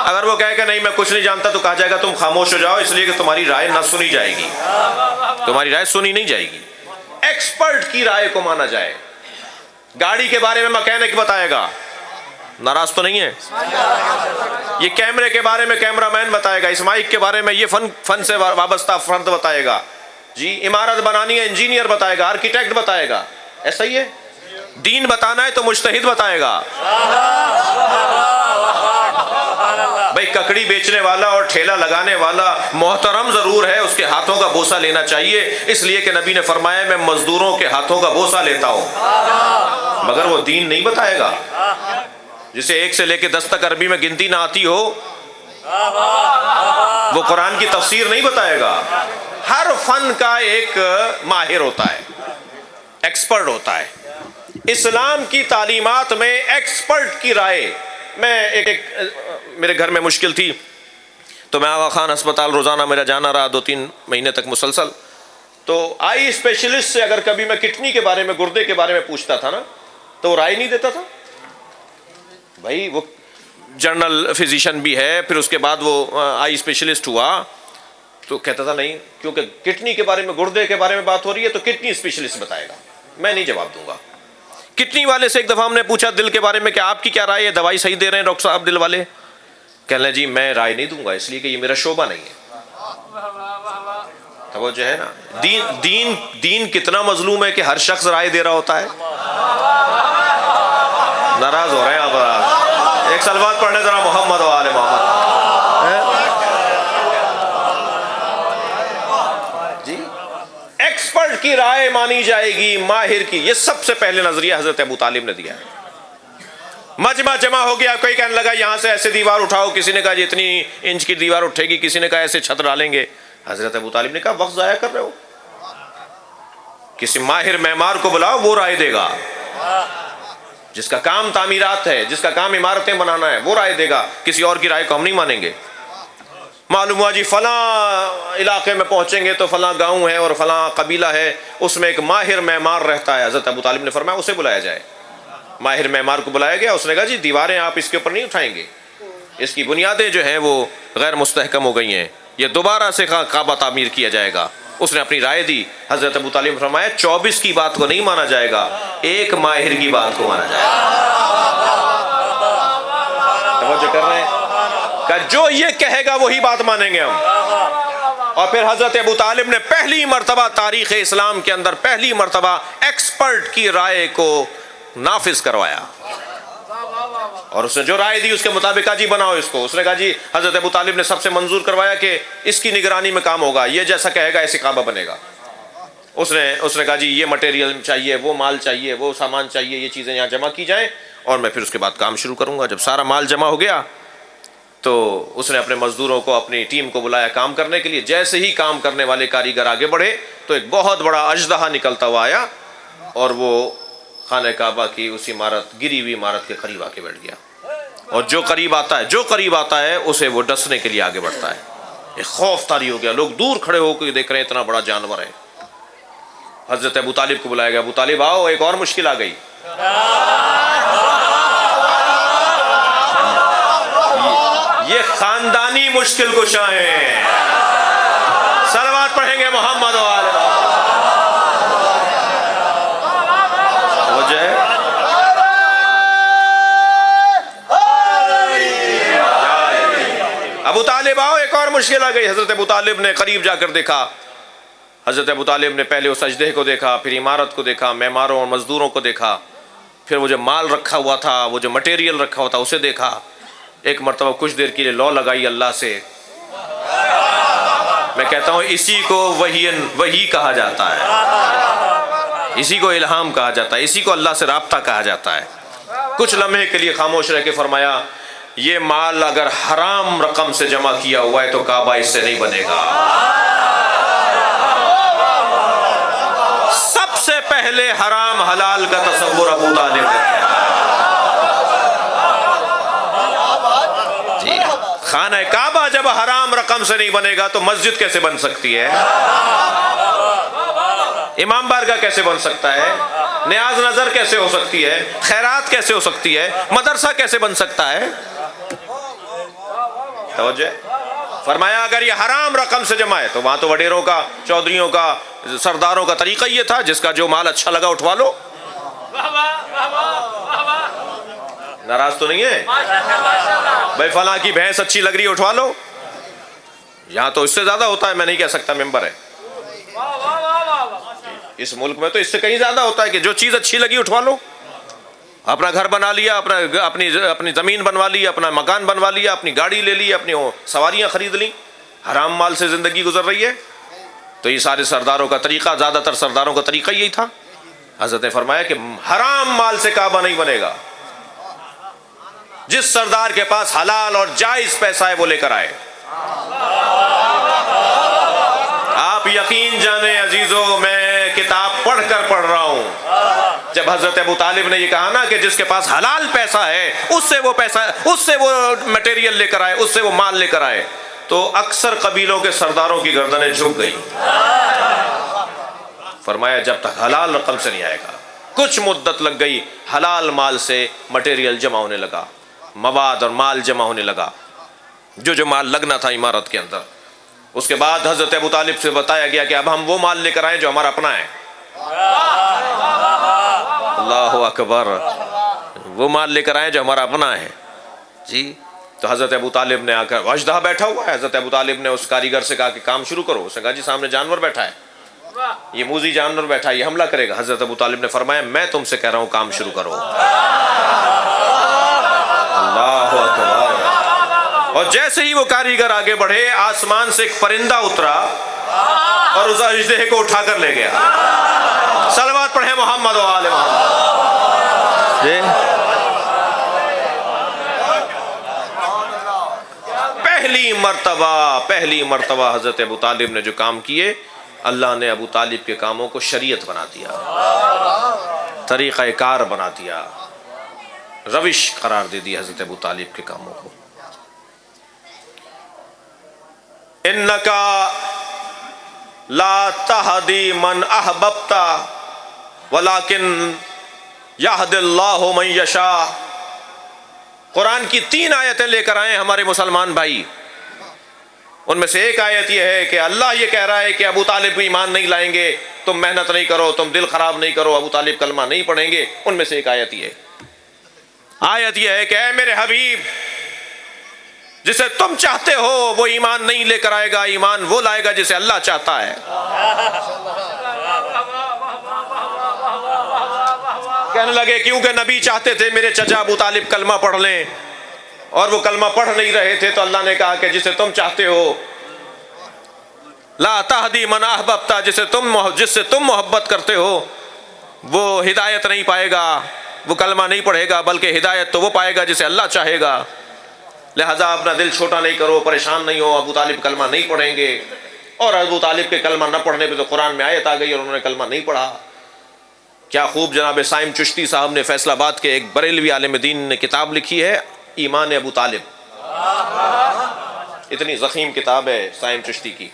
اگر وہ کہے کہ نہیں میں کچھ نہیں جانتا تو کہا جائے گا تم خاموش ہو جاؤ، اس لیے کہ تمہاری رائے نہ سنی جائے گی، تمہاری رائے سنی نہیں جائے گی۔ ایکسپرٹ کی رائے کو مانا جائے۔ گاڑی کے بارے میں مکینک بتائے گا، ناراض تو نہیں ہے؟ یہ کیمرے کے بارے میں کیمرہ مین بتائے گا، اس مائک کے بارے میں یہ فن سے وابستہ فرد بتائے گا، جی عمارت بنانی ہے انجینئر بتائے گا، آرکیٹیکٹ بتائے گا، ایسا ہی ہے۔ دین بتانا ہے تو مجتہد بتائے گا۔ بھائی ککڑی بیچنے والا اور ٹھیلا لگانے والا محترم ضرور ہے، اس کے ہاتھوں کا بوسہ لینا چاہیے، اس لیے کہ نبی نے فرمایا میں مزدوروں کے ہاتھوں کا بوسہ لیتا ہوں، مگر وہ دین نہیں بتائے گا۔ جسے 1 سے لے کے 10 تک عربی میں گنتی نہ آتی ہو وہ قرآن کی تفسیر نہیں بتائے گا۔ ہر فن کا ایک ماہر ہوتا ہے، ایکسپرٹ ہوتا ہے۔ اسلام کی تعلیمات میں ایکسپرٹ کی رائے، میں ایک میرے گھر میں مشکل تھی تو میں آغا خان ہسپتال روزانہ میرا جانا رہا 2-3 مہینے تک مسلسل، تو آئی اسپیشلسٹ سے اگر کبھی میں کڈنی کے بارے میں، گردے کے بارے میں پوچھتا تھا نا تو وہ رائے نہیں دیتا تھا۔ بھائی وہ جنرل فزیشین بھی ہے، پھر اس کے بعد وہ آئی اسپیشلسٹ ہوا تو کہتا تھا نہیں، کیونکہ کڈنی کے بارے میں، گردے کے بارے میں بات ہو رہی ہے تو کڈنی اسپیشلسٹ بتائے گا، میں نہیں جواب دوں گا۔ کڈنی والے سے ایک دفعہ ہم نے پوچھا دل کے بارے میں کہ آپ کی کیا رائے ہے، دوائی صحیح دے رہے ہیں ڈاکٹر صاحب دل والے؟ کہنے جی میں رائے نہیں دوں گا اس لیے کہ یہ میرا شعبہ نہیں ہے۔ تو وہ جو ہے نا دین کتنا مظلوم ہے کہ ہر شخص رائے دے رہا ہوتا ہے۔ ناراض ہو رہے ہیں آپ؟ ایک صلوات پڑھنے ذرا محمد و آل محمد۔ جی ایکسپرٹ کی رائے مانی جائے گی، ماہر کی۔ یہ سب سے پہلے نظریہ حضرت ابو طالب نے دیا ہے۔ مجمع جمع ہو گیا، کوئی کہنے لگا یہاں سے ایسے دیوار اٹھاؤ، کسی نے کہا جی اتنی انچ کی دیوار اٹھے گی، کسی نے کہا ایسے چھت ڈالیں گے۔ حضرت ابو طالب نے کہا وقت ضائع کر رہے ہو، کسی ماہر معمار کو بلاؤ، وہ رائے دے گا، جس کا کام تعمیرات ہے، جس کا کام عمارتیں بنانا ہے، وہ رائے دے گا، کسی اور کی رائے کو ہم نہیں مانیں گے۔ معلوم ہوا جی فلاں علاقے میں پہنچیں گے تو فلاں گاؤں ہے اور فلاں قبیلہ ہے، اس میں ایک ماہر معمار رہتا ہے۔ حضرت ابو طالب نے فرمایا اسے بلایا جائے۔ ماہر معمار کو بلایا گیا، اس نے کہا جی دیواریں آپ اس کے اوپر نہیں اٹھائیں گے، اس کی بنیادیں جو ہیں وہ غیر مستحکم ہو گئی ہیں، یہ دوبارہ سے کعبہ تعمیر کیا جائے گا۔ اس نے اپنی رائے دی۔ حضرت ابو طالب نے فرمایا 24 کی بات کو نہیں مانا جائے گا، ایک ماہر کی بات کو مانا جائے گا۔ توجہ کر رہے ہیں کہ جو یہ کہے گا وہی بات مانیں گے ہم۔ اور پھر حضرت ابو طالب نے پہلی مرتبہ تاریخ اسلام کے اندر پہلی مرتبہ ایکسپرٹ کی رائے کو نافذ کروایا، اور اس نے جو رائے دی اس کے مطابق کہا جی بناؤ اس کو۔ اس نے کہا جی حضرت ابو طالب نے سب سے منظور کروایا کہ اس کی نگرانی میں کام ہوگا، یہ جیسا کہے گا ایسے کعبہ بنے گا۔ اس نے کہا جی یہ مٹیریل چاہیے، وہ مال چاہیے، وہ سامان چاہیے، یہ چیزیں یہاں جمع کی جائیں اور میں پھر اس کے بعد کام شروع کروں گا۔ جب سارا مال جمع ہو گیا تو اس نے اپنے مزدوروں کو، اپنی ٹیم کو بلایا کام کرنے کے لیے۔ جیسے ہی کام کرنے والے کاریگر آگے بڑھے تو ایک بہت بڑا اژدہا نکلتا ہوا آیا اور وہ خانہ کعبہ کی اس عمارت، گری ہوئی عمارت کے قریب آ کے بیٹھ گیا، اور جو قریب آتا ہے اسے وہ ڈسنے کے لیے آگے بڑھتا ہے۔ ایک خوف طاری ہو گیا، لوگ دور کھڑے ہو کے دیکھ رہے ہیں اتنا بڑا جانور ہے۔ حضرت ابو طالب کو بلایا گیا، ابو طالب آؤ، ایک اور مشکل آ گئی۔ یہ خاندانی مشکل کشا ہیں، صلوات پڑھیں گے محمد و آل محمد۔ ابو طالب آؤ، ایک اور مشکل آ گئی۔ حضرت ابو طالب نے قریب جا کر دیکھا، حضرت ابو طالب نے پہلے اس سجدے کو دیکھا، پھر عمارت کو دیکھا، معماروں اور مزدوروں کو دیکھا، پھر وہ جو مال رکھا ہوا تھا، وہ جو مٹیریل رکھا ہوا تھا اسے دیکھا۔ ایک مرتبہ کچھ دیر کے لیے لو لگائی اللہ سے۔ میں کہتا ہوں اسی کو وحی کہا جاتا ہے، اسی کو الہام کہا جاتا ہے، اسی کو اللہ سے رابطہ کہا جاتا ہے۔ کچھ لمحے کے لیے خاموش رہ کے فرمایا یہ مال اگر حرام رقم سے جمع کیا ہوا ہے تو کعبہ اس سے نہیں بنے گا۔ سب سے پہلے حرام حلال کا تصور ابو طالب نے کیا۔ جی خانہ کعبہ جب حرام رقم سے نہیں بنے گا تو مسجد کیسے بن سکتی ہے؟ امام بارگاہ کیسے بن سکتا ہے؟ نیاز نظر کیسے ہو سکتی ہے؟ خیرات کیسے ہو سکتی ہے؟ مدرسہ کیسے بن سکتا ہے؟ توجہ، فرمایا اگر یہ حرام رقم سے جمع ہے تو وہاں تو وڈیروں کا، چودھریوں کا، سرداروں کا طریقہ یہ تھا جس کا جو مال اچھا لگا اٹھوا لو۔ ناراض تو نہیں ہے بھائی؟ فلاں کی بھینس اچھی لگ رہی ہے اٹھوا لو۔ یہاں تو اس سے زیادہ ہوتا ہے، میں نہیں کہہ سکتا، ممبر ہے، اس ملک میں تو اس سے کہیں زیادہ ہوتا ہے کہ جو چیز اچھی لگی اٹھوا لو۔ اپنا گھر بنا لیا، اپنی زمین بنوا لی، اپنا مکان بنوا لیا، اپنی گاڑی لے لی، اپنی سواریاں خرید لیں، حرام مال سے زندگی گزر رہی ہے. تو یہ سارے سرداروں کا طریقہ، زیادہ تر سرداروں کا طریقہ یہی تھا. حضرت نے فرمایا کہ حرام مال سے کعبہ نہیں بنے گا. جس سردار کے پاس حلال اور جائز پیسہ ہے وہ لے کر آئے. آپ یقین جانیں عزیزو، میں کتاب پڑھ رہا ہوں. جب حضرت ابو طالب نے یہ کہا نا کہ جس کے پاس حلال پیسہ ہے اس سے وہ مٹیریل لے کر آئے، اس سے وہ مال لے کر آئے، تو اکثر قبیلوں کے سرداروں کی گردنیں جھک گئی. فرمایا جب تک حلال رقم سے نہیں آئے گا. کچھ مدت لگ گئی، حلال مال سے مٹیریل جمع ہونے لگا، مواد اور مال جمع ہونے لگا، جو مال لگنا تھا عمارت کے اندر. اس کے بعد حضرت ابو طالب سے بتایا گیا کہ اب ہم وہ مال لے کر آئیں جو ہمارا اپنا ہے. اللہ اکبر، وہ مال لے کر آئیں جو ہمارا اپنا ہے. جی تو حضرت ابو طالب نے آ کر، اژدہا بیٹھا ہوا ہے، حضرت ابو طالب نے اس کاریگر سے کہا کہ کام شروع کرو. اس نے کہا جی سامنے جانور بیٹھا ہے، یہ موذی جانور بیٹھا ہے، یہ حملہ کرے گا. حضرت ابو طالب نے فرمایا میں تم سے کہہ رہا ہوں کام شروع کرو. اللہ اکبر. اور جیسے ہی وہ کاریگر آگے بڑھے، آسمان سے ایک پرندہ اترا اور اس اژدہے کو اٹھا کر لے گیا. صلوات پڑھیں محمد و آل محمد. پہلی مرتبہ حضرت ابو طالب نے جو کام کیے، اللہ نے ابو طالب کے کاموں کو شریعت بنا دیا، طریقہ کار بنا دیا، روش قرار دے دی حضرت ابو طالب کے کاموں کو. انکا لا تہدی من احببت ولکن یہد اللہ من یشاء. قرآن کی 3 آیتیں لے کر آئے ہمارے مسلمان بھائی. ان میں سے ایک آیت یہ ہے کہ اللہ یہ کہہ رہا ہے کہ ابو طالب ایمان نہیں لائیں گے، تم محنت نہیں کرو، تم دل خراب نہیں کرو، ابو طالب کلمہ نہیں پڑھیں گے. ان میں سے ایک آیت یہ ہے کہ اے میرے حبیب، جسے تم چاہتے ہو وہ ایمان نہیں لے کر آئے گا، ایمان وہ لائے گا جسے اللہ چاہتا ہے. کہنے لگے کیونکہ نبی چاہتے تھے میرے چچا ابو طالب کلمہ پڑھ لیں، اور وہ کلمہ پڑھ نہیں رہے تھے، تو اللہ نے کہا کہ جسے تم چاہتے ہو، لا تہدی من احببت، جس سے تم محبت کرتے ہو وہ ہدایت نہیں پائے گا، وہ کلمہ نہیں پڑھے گا، بلکہ ہدایت تو وہ پائے گا جسے اللہ چاہے گا. لہذا اپنا دل چھوٹا نہیں کرو، پریشان نہیں ہو، ابو طالب کلمہ نہیں پڑھیں گے. اور ابو طالب کے کلمہ نہ پڑھنے پہ تو قرآن میں آیت آ گئی اور انہوں نے کلمہ نہیں پڑھا. کیا خوب جناب سائم چشتی صاحب نے فیصل آباد کے ایک بریلوی عالم دین نے کتاب لکھی ہے، ایمان ابو طالب. اتنی ضخیم کتاب ہے سائم چشتی کی.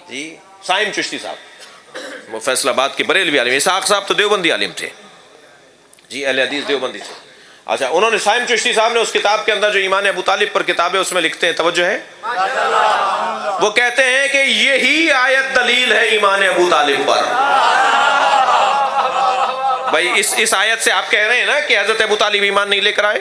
جی سائم چشتی صاحب وہ فیصل آباد کے بریلوی عالم. اسحاق صاحب تو دیوبندی عالم تھے، جی اہل حدیث دیوبندی تھے. اچھا انہوں نے سائم چشتی صاحب نے اس کتاب کے اندر جو ایمان ابو طالب پر کتاب ہے اس میں لکھتے ہیں، توجہ ہے، وہ کہتے ہیں کہ یہی آیت دلیل ہے ایمان ابو طالب پر. بھائی اس آیت سے آپ کہہ رہے ہیں نا کہ حضرت ابو طالب ایمان نہیں لے کر آئے.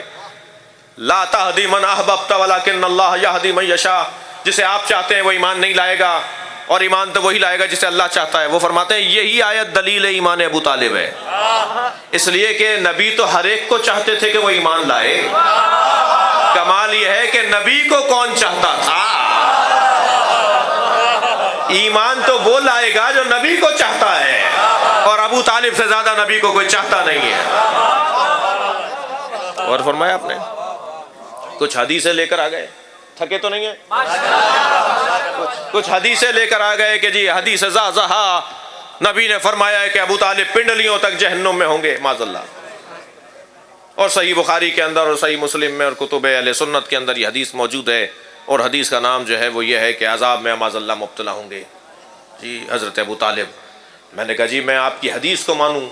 لا تہدی من احببت ولکن اللہ یہدی من یشاء، جسے آپ چاہتے ہیں وہ ایمان نہیں لائے گا، اور ایمان تو وہی لائے گا جسے اللہ چاہتا ہے. وہ فرماتے ہیں یہی آیت دلیل ایمان ابو طالب ہے، اس لیے کہ نبی تو ہر ایک کو چاہتے تھے کہ وہ ایمان لائے. کمال یہ ہے کہ نبی کو کون چاہتا تھا؟ ایمان تو وہ لائے گا جو نبی کو چاہتا ہے، اور ابو طالب سے زیادہ نبی کو کوئی چاہتا نہیں ہے. اور فرمایا آپ نے کچھ حدیثیں لے کر آ گئے، تھکے تو نہیں ہیں؟ کچھ حدیثیں لے کر آ گئے کہ جی حدیث زازہا، نبی نے فرمایا ہے کہ ابو طالب پنڈلیوں تک جہنم میں ہوں گے معاذ اللہ. اور صحیح بخاری کے اندر اور صحیح مسلم میں اور کتب اہل سنت کے اندر یہ حدیث موجود ہے، اور حدیث کا نام جو ہے وہ یہ ہے کہ عذاب میں معاذ اللہ مبتلا ہوں گے جی حضرت ابو طالب. میں نے کہا جی میں آپ کی حدیث کو مانوں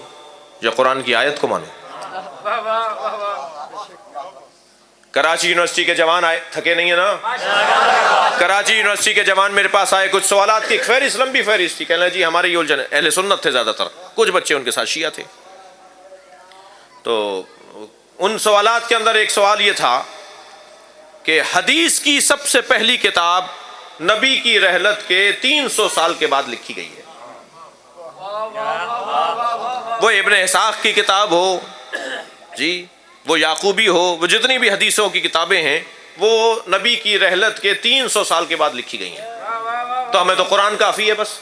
یا قرآن کی آیت کو مانوں؟ کراچی یونیورسٹی کے جوان آئے، تھکے نہیں ہیں نا؟ کراچی یونیورسٹی کے جوان میرے پاس آئے، کچھ سوالات کی ایک فہرست، لمبی فہرست تھی. کہنے لگے جی ہمارے یہ الجھن، اہل سنت تھے زیادہ تر، کچھ بچے ان کے ساتھ شیعہ تھے. تو ان سوالات کے اندر ایک سوال یہ تھا کہ حدیث کی سب سے پہلی کتاب نبی کی رحلت کے 300 سال کے بعد لکھی گئی ہے. وہ ابن اسحاق کی کتاب ہو جی وہ یعقوبی ہو، وہ جتنی بھی حدیثوں کی کتابیں ہیں وہ نبی کی رحلت کے 300 سال کے بعد لکھی گئی ہیں، تو ہمیں تو قرآن کافی ہے بس.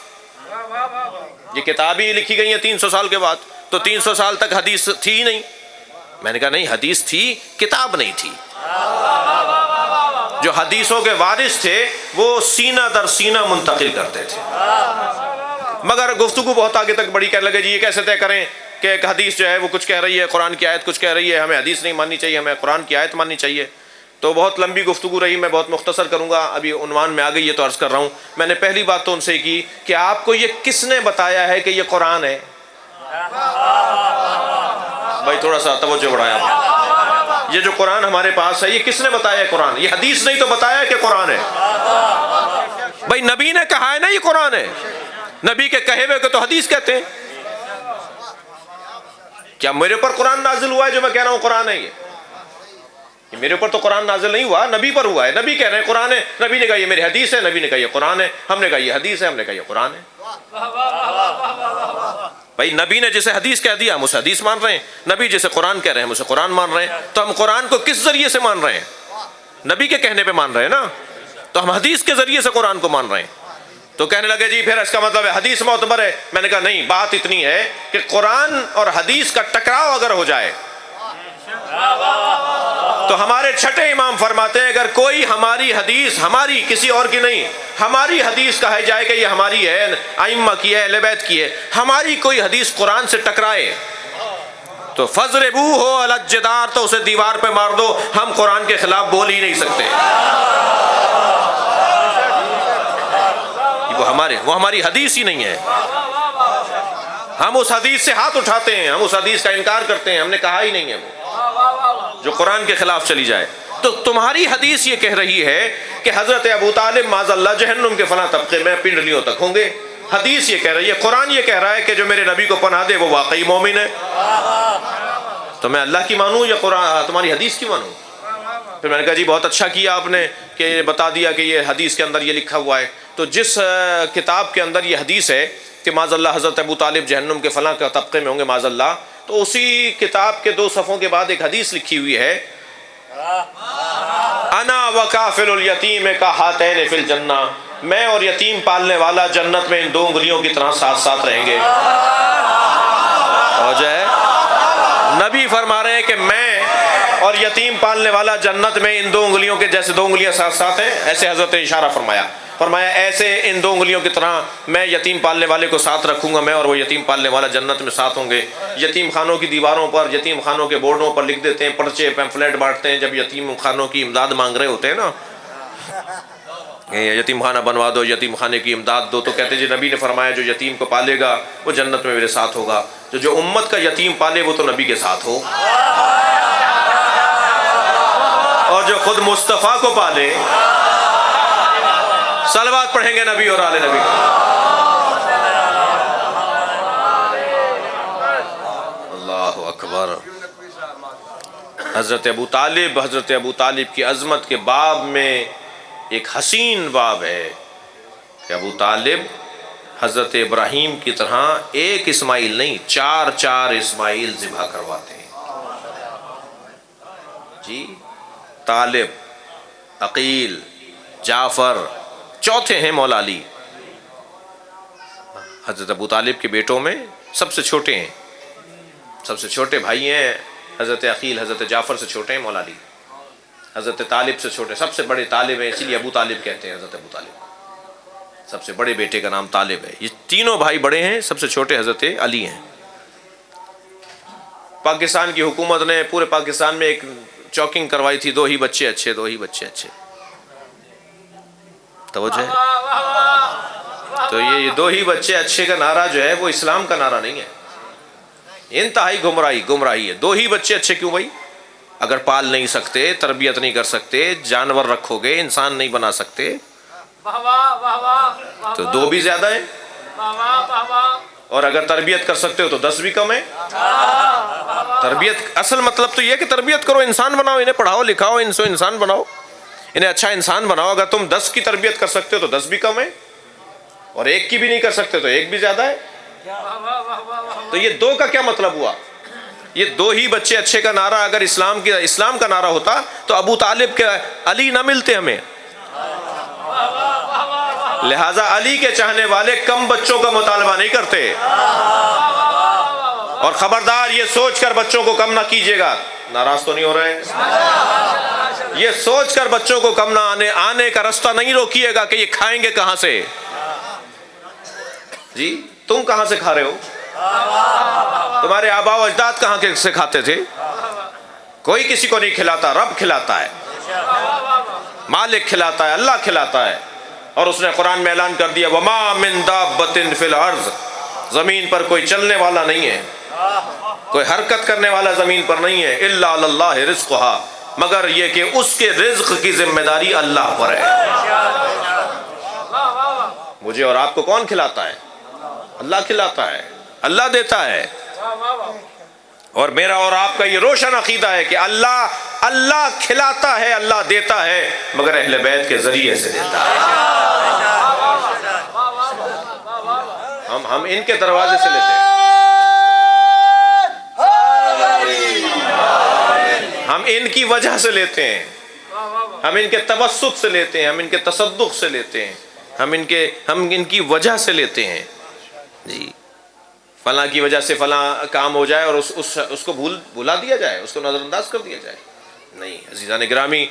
یہ کتابیں لکھی گئی ہیں 300 سال کے بعد، تو 300 سال تک حدیث تھی ہی نہیں. میں نے کہا نہیں، حدیث تھی، کتاب نہیں تھی. جو حدیثوں کے وارث تھے وہ سینہ در سینہ منتقل کرتے تھے. مگر گفتگو بہت آگے تک بڑی، کہنے لگے جی یہ کیسے طے کریں کہ ایک حدیث جو ہے وہ کچھ کہہ رہی ہے، قرآن کی آیت کچھ کہہ رہی ہے، ہمیں حدیث نہیں ماننی چاہیے، ہمیں قرآن کی آیت ماننی چاہیے. تو بہت لمبی گفتگو رہی، میں بہت مختصر کروں گا، ابھی عنوان میں آ گئی ہے تو عرض کر رہا ہوں. میں نے پہلی بات تو ان سے کی کہ آپ کو یہ کس نے بتایا ہے کہ یہ قرآن ہے؟ بھائی تھوڑا سا توجہ بڑھایا آپ نے. یہ جو قرآن ہمارے پاس ہے یہ کس نے بتایا ہے قرآن؟ یہ حدیث نہیں تو بتایا کہ قرآن ہے. بھائی نبی نے کہا ہے نا یہ قرآن ہے، نبی کے کہے ہوئے کو تو حدیث کہتے ہیں. کیا میرے اوپر قرآن نازل ہوا ہے جو میں کہہ رہا ہوں قرآن ہے؟ یہ میرے اوپر تو قرآن نازل نہیں ہوا، نبی پر ہوا ہے. نبی کہہ رہے ہیں قرآن ہے، نبی نے کہا یہ میری حدیث ہے، نبی نے کہا یہ قرآن ہے، ہم نے کہا یہ حدیث ہے، ہم نے کہا یہ قرآن ہے. بھائی نبی نے جسے حدیث کہہ دیا ہم اسے حدیث مان رہے ہیں، نبی جسے قرآن کہہ رہے ہیں ہم اسے قرآن مان رہے ہیں. تو ہم قرآن کو کس ذریعے سے مان رہے ہیں؟ نبی کے کہنے پہ مان رہے ہیں نا، تو ہم حدیث کے ذریعے سے قرآن کو مان رہے ہیں. تو کہنے لگے جی پھر اس کا مطلب ہے حدیث معتبر ہے. میں نے کہا نہیں، بات اتنی ہے کہ قرآن اور حدیث کا ٹکراؤ اگر ہو جائے تو ہمارے چھٹے امام فرماتے ہیں اگر کوئی ہماری حدیث، ہماری کسی اور کی نہیں، ہماری حدیث کہا جائے کہ یہ ہماری ہے، ائمہ کی ہے، اہل بیت کی ہے، ہماری کوئی حدیث قرآن سے ٹکرائے تو فَضْرِبُوهُ عَلَى الجِّدَارِ، تو اسے دیوار پہ مار دو. ہم قرآن کے خلاف بول ہی نہیں سکتے. وہ ہماری حدیث ہی نہیں ہے. ہم اس حدیث سے ہاتھ اٹھاتے ہیں، ہم اس حدیث کا انکار کرتے ہیں، ہم نے کہا ہی نہیں ہے وہ جو قرآن کے خلاف چلی جائے. تو تمہاری حدیث یہ کہہ رہی ہے کہ حضرت ابو طالب معاذ اللہ جہنم کے فلاں طبقے میں پنڈلیوں تک ہوں گے. حدیث یہ کہہ رہی ہے، قرآن یہ کہہ رہا ہے کہ جو میرے نبی کو پناہ دے وہ واقعی مومن ہے. تو میں اللہ کی مانوں یا قرآن تمہاری حدیث کی مانوں؟ پھر میں نے کہا جی بہت اچھا کیا آپ نے کہ بتا دیا کہ یہ حدیث کے اندر یہ لکھا ہوا ہے. تو جس کتاب کے اندر یہ حدیث ہے کہ معاذ اللہ حضرت ابو طالب جہنم کے فلاں کے طبقے میں ہوں گے معاذ اللہ، تو اسی کتاب کے 2 صفحوں کے بعد ایک حدیث لکھی ہوئی ہے، انا وکافل الیتیم کہاتین فی الجنہ، میں اور یتیم پالنے والا جنت میں ان 2 انگلیوں کی طرح ساتھ ساتھ رہیں گے. اور جو ہے نبی فرما رہے ہیں کہ میں اور یتیم پالنے والا جنت میں ان 2 انگلیوں کے جیسے 2 انگلیاں ساتھ ساتھ ہیں، ایسے حضرت نے اشارہ فرمایا ایسے ان 2 انگلیوں کی طرح میں یتیم پالنے والے کو ساتھ رکھوں گا، میں اور وہ یتیم پالنے والا جنت میں ساتھ ہوں گے. یتیم خانوں کی دیواروں پر، یتیم خانوں کے بورڈوں پر لکھ دیتے ہیں، پرچے پیمفلیٹ بانٹتے ہیں جب یتیم خانوں کی امداد مانگ رہے ہوتے ہیں نا، یتیم خانہ بنوا دو، یتیم خانے کی امداد دو، تو کہتے ہیں جی نبی نے فرمایا جو یتیم کو پالے گا وہ جنت میں میرے ساتھ ہوگا. جو امت کا یتیم پالے وہ تو نبی کے ساتھ ہو، اور جو خود مصطفیٰ کو پالے، صلوات پڑھیں گے نبی اور آل نبی. اللہ اکبر. حضرت ابو طالب کی عظمت کے باب میں ایک حسین باب ہے کہ ابو طالب حضرت ابراہیم کی طرح ایک اسماعیل نہیں 4 اسماعیل ذبح کرواتے ہیں. جی طالب، عقیل، جعفر، چوتھے ہیں مولا علی. حضرت ابو طالب کے بیٹوں میں سب سے چھوٹے ہیں، سب سے چھوٹے بھائی ہیں حضرت عقیل، حضرت جعفر سے چھوٹے ہیں مولا علی، حضرت طالب سے چھوٹے، سب سے بڑے طالب ہیں، اسی لیے ابو طالب کہتے ہیں. حضرت ابو طالب سب سے بڑے بیٹے کا نام طالب ہے. یہ تینوں بھائی بڑے ہیں، سب سے چھوٹے حضرت علی ہیں. پاکستان کی حکومت نے پورے پاکستان میں ایک چوکنگ کروائی تھی، 2 ہی بچے اچھے، 2 ہی بچے اچھے. توجہ ہے. تو یہ 2 ہی بچے اچھے کا نعرہ جو ہے وہ اسلام کا نعرہ نہیں ہے، انتہائی گمراہی ہے. 2 ہی بچے اچھے کیوں بھائی؟ اگر پال نہیں سکتے، تربیت نہیں کر سکتے، جانور رکھو گے، انسان نہیں بنا سکتے تو 2 بھی زیادہ ہیں. اور اگر تربیت کر سکتے ہو تو 10 بھی کم ہے. تربیت اصل مطلب تو یہ کہ تربیت کرو، انسان بناؤ، انہیں پڑھاؤ لکھاؤ، ان سے انسان بناؤ، انہیں اچھا انسان بناؤ. اگر تم 10 کی تربیت کر سکتے ہو تو 10 بھی کم ہے، اور 1 کی بھی نہیں کر سکتے تو 1 بھی زیادہ ہے. تو یہ 2 کا کیا مطلب ہوا؟ یہ دو ہی بچے اچھے کا نعرہ اگر اسلام کا نعرہ ہوتا تو ابو طالب کے علی نہ ملتے ہمیں. لہٰذا علی کے چاہنے والے کم بچوں کا مطالبہ نہیں کرتے. اور خبردار یہ سوچ کر بچوں کو کم نہ کیجیے گا. ناراض تو نہیں ہو رہے ہیں؟ یہ سوچ کر بچوں کو کم نہ آنے کا راستہ نہیں روکیے گا کہ یہ کھائیں گے کہاں سے. جی تم کہاں سے کھا رہے ہو؟ تمہارے آبا و اجداد کہاں سے کھاتے تھے؟ کوئی کسی کو نہیں کھلاتا، رب کھلاتا ہے، مالک کھلاتا ہے، اللہ کھلاتا ہے. اور اس نے قرآن میں اعلان کر دیا وَمَا مِن دَابَّةٍ فِي الْأَرْضِ، زمین پر کوئی چلنے والا نہیں ہے، کوئی حرکت کرنے والا زمین پر نہیں ہے، إِلَّا عَلَى اللَّهِ رِزْقُهَا، مگر یہ کہ اس کے رزق کی ذمہ داری اللہ پر ہے. مجھے اور آپ کو کون کھلاتا ہے؟ اللہ کھلاتا ہے، اللہ دیتا ہے. اور میرا اور آپ کا یہ روشن عقیدہ ہے کہ اللہ کھلاتا ہے، اللہ دیتا ہے، مگر اہل بیت کے ذریعے سے دیتا ہے. ہم ان کے دروازے سے لیتے ہیں، ہم ان کی وجہ سے لیتے ہیں، ہم ان کے توسط سے لیتے ہیں، ہم ان کے تصدق سے لیتے ہیں، ہم ان کی وجہ سے لیتے ہیں. جی فلاں کی وجہ سے فلاں کام ہو جائے اور اس کو بھلا دیا جائے، اس کو نظر انداز کر دیا جائے؟ نہیں عزیزان گرامی.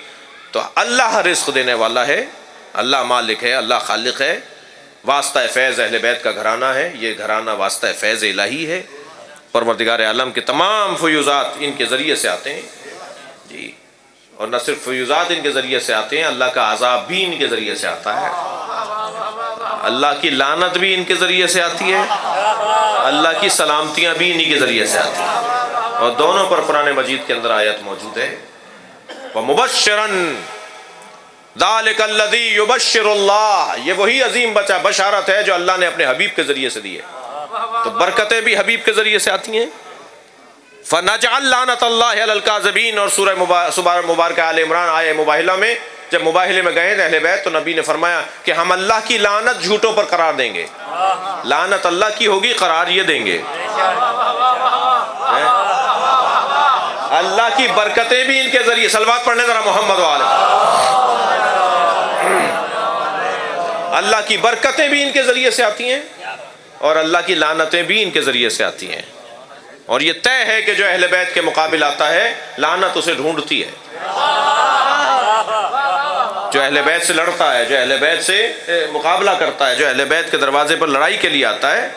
تو اللہ رزق دینے والا ہے، اللہ مالک ہے، اللہ خالق ہے. واسطہ فیض اہل بیت کا گھرانہ ہے، یہ گھرانہ واسطہ فیض الہی ہے. پروردگار عالم کے تمام فیوزات ان کے ذریعے سے آتے ہیں. جی اور نہ صرف فیوزات ان کے ذریعے سے آتے ہیں، اللہ کا عذاب بھی ان کے ذریعے سے آتا ہے، اللہ کی لعنت بھی ان کے ذریعے سے آتی ہے، اللہ کی سلامتیاں بھی انہی کے ذریعے سے آتی ہیں. اور دونوں پر قرآن مجید کے اندر آیت موجود ہے وَمُبَشِّرًا ذَلِكَ الَّذِي يُبَشِّرُ اللَّهُ، یہ وہی عظیم بشارت ہے جو اللہ نے اپنے حبیب کے ذریعے سے دی ہے. تو برکتیں بھی حبیب کے ذریعے سے آتی ہیں. فَنَجْعَلْ لَعْنَةَ اللَّهِ عَلَى الْكَاذِبِينَ، اور سورہ مبارکہ آل عمران آیہ مباہلہ میں جب مباہلے میں گئے اہل بیت تو نبی نے فرمایا کہ ہم اللہ کی لعنت جھوٹوں پر قرار دیں گے. لعنت اللہ کی ہوگی، قرار یہ دیں گے. اللہ کی برکتیں بھی ان کے ذریعے، صلوات پڑھنے ذرا محمد والے، اللہ کی برکتیں بھی ان کے ذریعے سے آتی ہیں اور اللہ کی لعنتیں بھی ان کے ذریعے سے آتی ہیں. اور یہ طے ہے کہ جو اہل بیت کے مقابل آتا ہے لعنت اسے ڈھونڈتی ہے. جو اہل بیت سے لڑتا ہے، جو اہل بیت سے مقابلہ کرتا ہے، جو اہل بیت کے دروازے پر لڑائی کے لیے آتا ہے،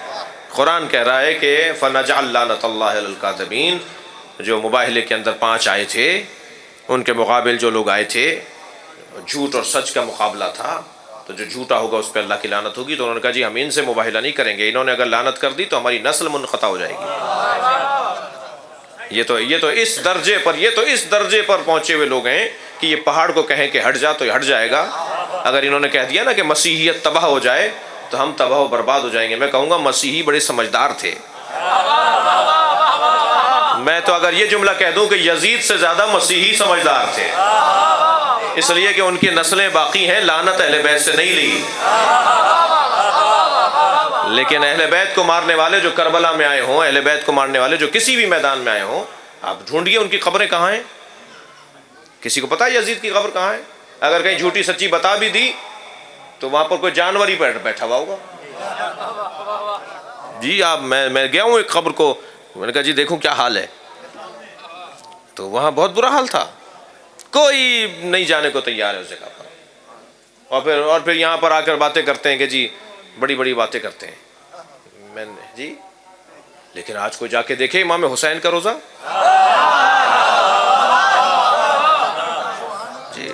قرآن کہہ رہا ہے کہ فَنَجْعَلْ لَعْنَةَ اللَّهِ عَلَى الْكَاذِبِينَ. جو مباہلے کے اندر 5 آئے تھے، ان کے مقابل جو لوگ آئے تھے، جھوٹ اور سچ کا مقابلہ تھا، تو جو جھوٹا ہوگا اس پہ اللہ کی لعنت ہوگی. تو انہوں نے کہا جی ہم ان سے مباہلہ نہیں کریں گے، انہوں نے اگر لعنت کر دی تو ہماری نسل منقطع ہو جائے گی. یہ تو اس درجے پر پہنچے ہوئے لوگ ہیں کہ یہ پہاڑ کو کہیں کہ ہٹ جا تو یہ ہٹ جائے گا. اگر انہوں نے کہہ دیا نا کہ مسیحیت تباہ ہو جائے تو ہم تباہ و برباد ہو جائیں گے. میں کہوں گا مسیحی بڑے سمجھدار تھے. میں تو اگر یہ جملہ کہہ دوں کہ یزید سے زیادہ مسیحی سمجھدار تھے، اس لیے کہ ان کی نسلیں باقی ہیں، لعنت اہل بیت سے نہیں لی. لیکن اہل بیت کو مارنے والے جو کربلا میں آئے ہوں، اہل بیت کو مارنے والے جو کسی بھی میدان میں آئے ہوں، آپ ڈھونڈیے ان کی قبریں کہاں ہیں. کسی کو پتا ہے یزید کی قبر کہاں ہے؟ اگر کہیں جھوٹی سچی بتا بھی دی تو وہاں پر کوئی جانور ہی بیٹھا ہوا ہوگا. جی میں گیا ہوں ایک قبر کو، میں نے کہا جی دیکھوں کیا حال ہے، تو وہاں بہت برا حال تھا، کوئی نہیں جانے کو تیار ہے اس جگہ پر. اور پھر یہاں پر آ کر باتیں کرتے ہیں کہ جی بڑی بڑی باتیں کرتے ہیں. میں نے جی لیکن آج کوئی جا کے دیکھے امام حسین کا روزہ. جی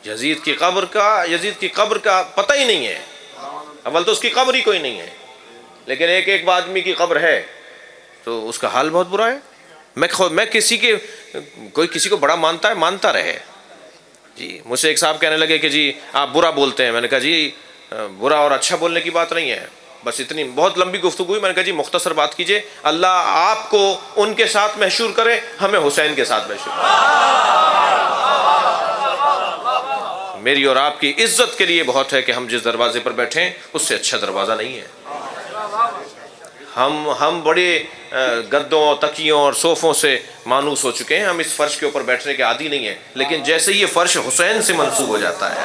یزید کی قبر کا پتہ ہی نہیں ہے. اول تو اس کی قبر ہی کوئی نہیں ہے، لیکن ایک آدمی کی قبر ہے تو اس کا حال بہت برا ہے. میں کوئی کسی کو بڑا مانتا ہے، مانتا رہے. جی مجھ سے ایک صاحب کہنے لگے کہ جی آپ برا بولتے ہیں. میں نے کہا جی برا اور اچھا بولنے کی بات نہیں ہے، بس اتنی بہت لمبی گفتگو ہوئی. میں نے کہا جی مختصر بات کیجئے، اللہ آپ کو ان کے ساتھ محشور کرے، ہمیں حسین کے ساتھ محشور کرے. میری اور آپ کی عزت کے لیے بہت ہے کہ ہم جس دروازے پر بیٹھیں اس سے اچھا دروازہ نہیں ہے. ہم بڑے گدوں تکیوں اور صوفوں سے مانوس ہو چکے ہیں، ہم اس فرش کے اوپر بیٹھنے کے عادی نہیں ہیں، لیکن جیسے ہی یہ فرش حسین سے منسوب ہو جاتا ہے،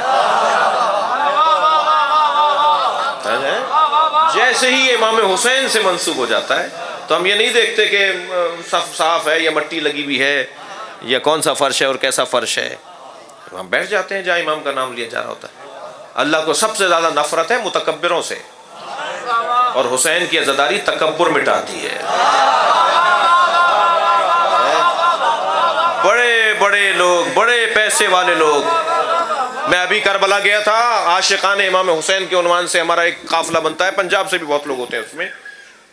جیسے ہی امام حسین سے منسوب ہو جاتا ہے، تو ہم یہ نہیں دیکھتے کہ صف صاف ہے یا مٹی لگی ہوئی ہے یا کون سا فرش ہے اور کیسا فرش ہے، ہم بیٹھ جاتے ہیں جہاں امام کا نام لیا جا رہا ہوتا ہے۔ اللہ کو سب سے زیادہ نفرت ہے متکبروں سے، اور حسین کی عزاداری تکبر مٹاتی ہے۔ بڑے بڑے لوگ، بڑے پیسے والے لوگ، میں ابھی کربلا گیا تھا، عاشقان امام حسین کے عنوان سے ہمارا ایک قافلہ بنتا ہے، پنجاب سے بھی بہت لوگ ہوتے ہیں، اس میں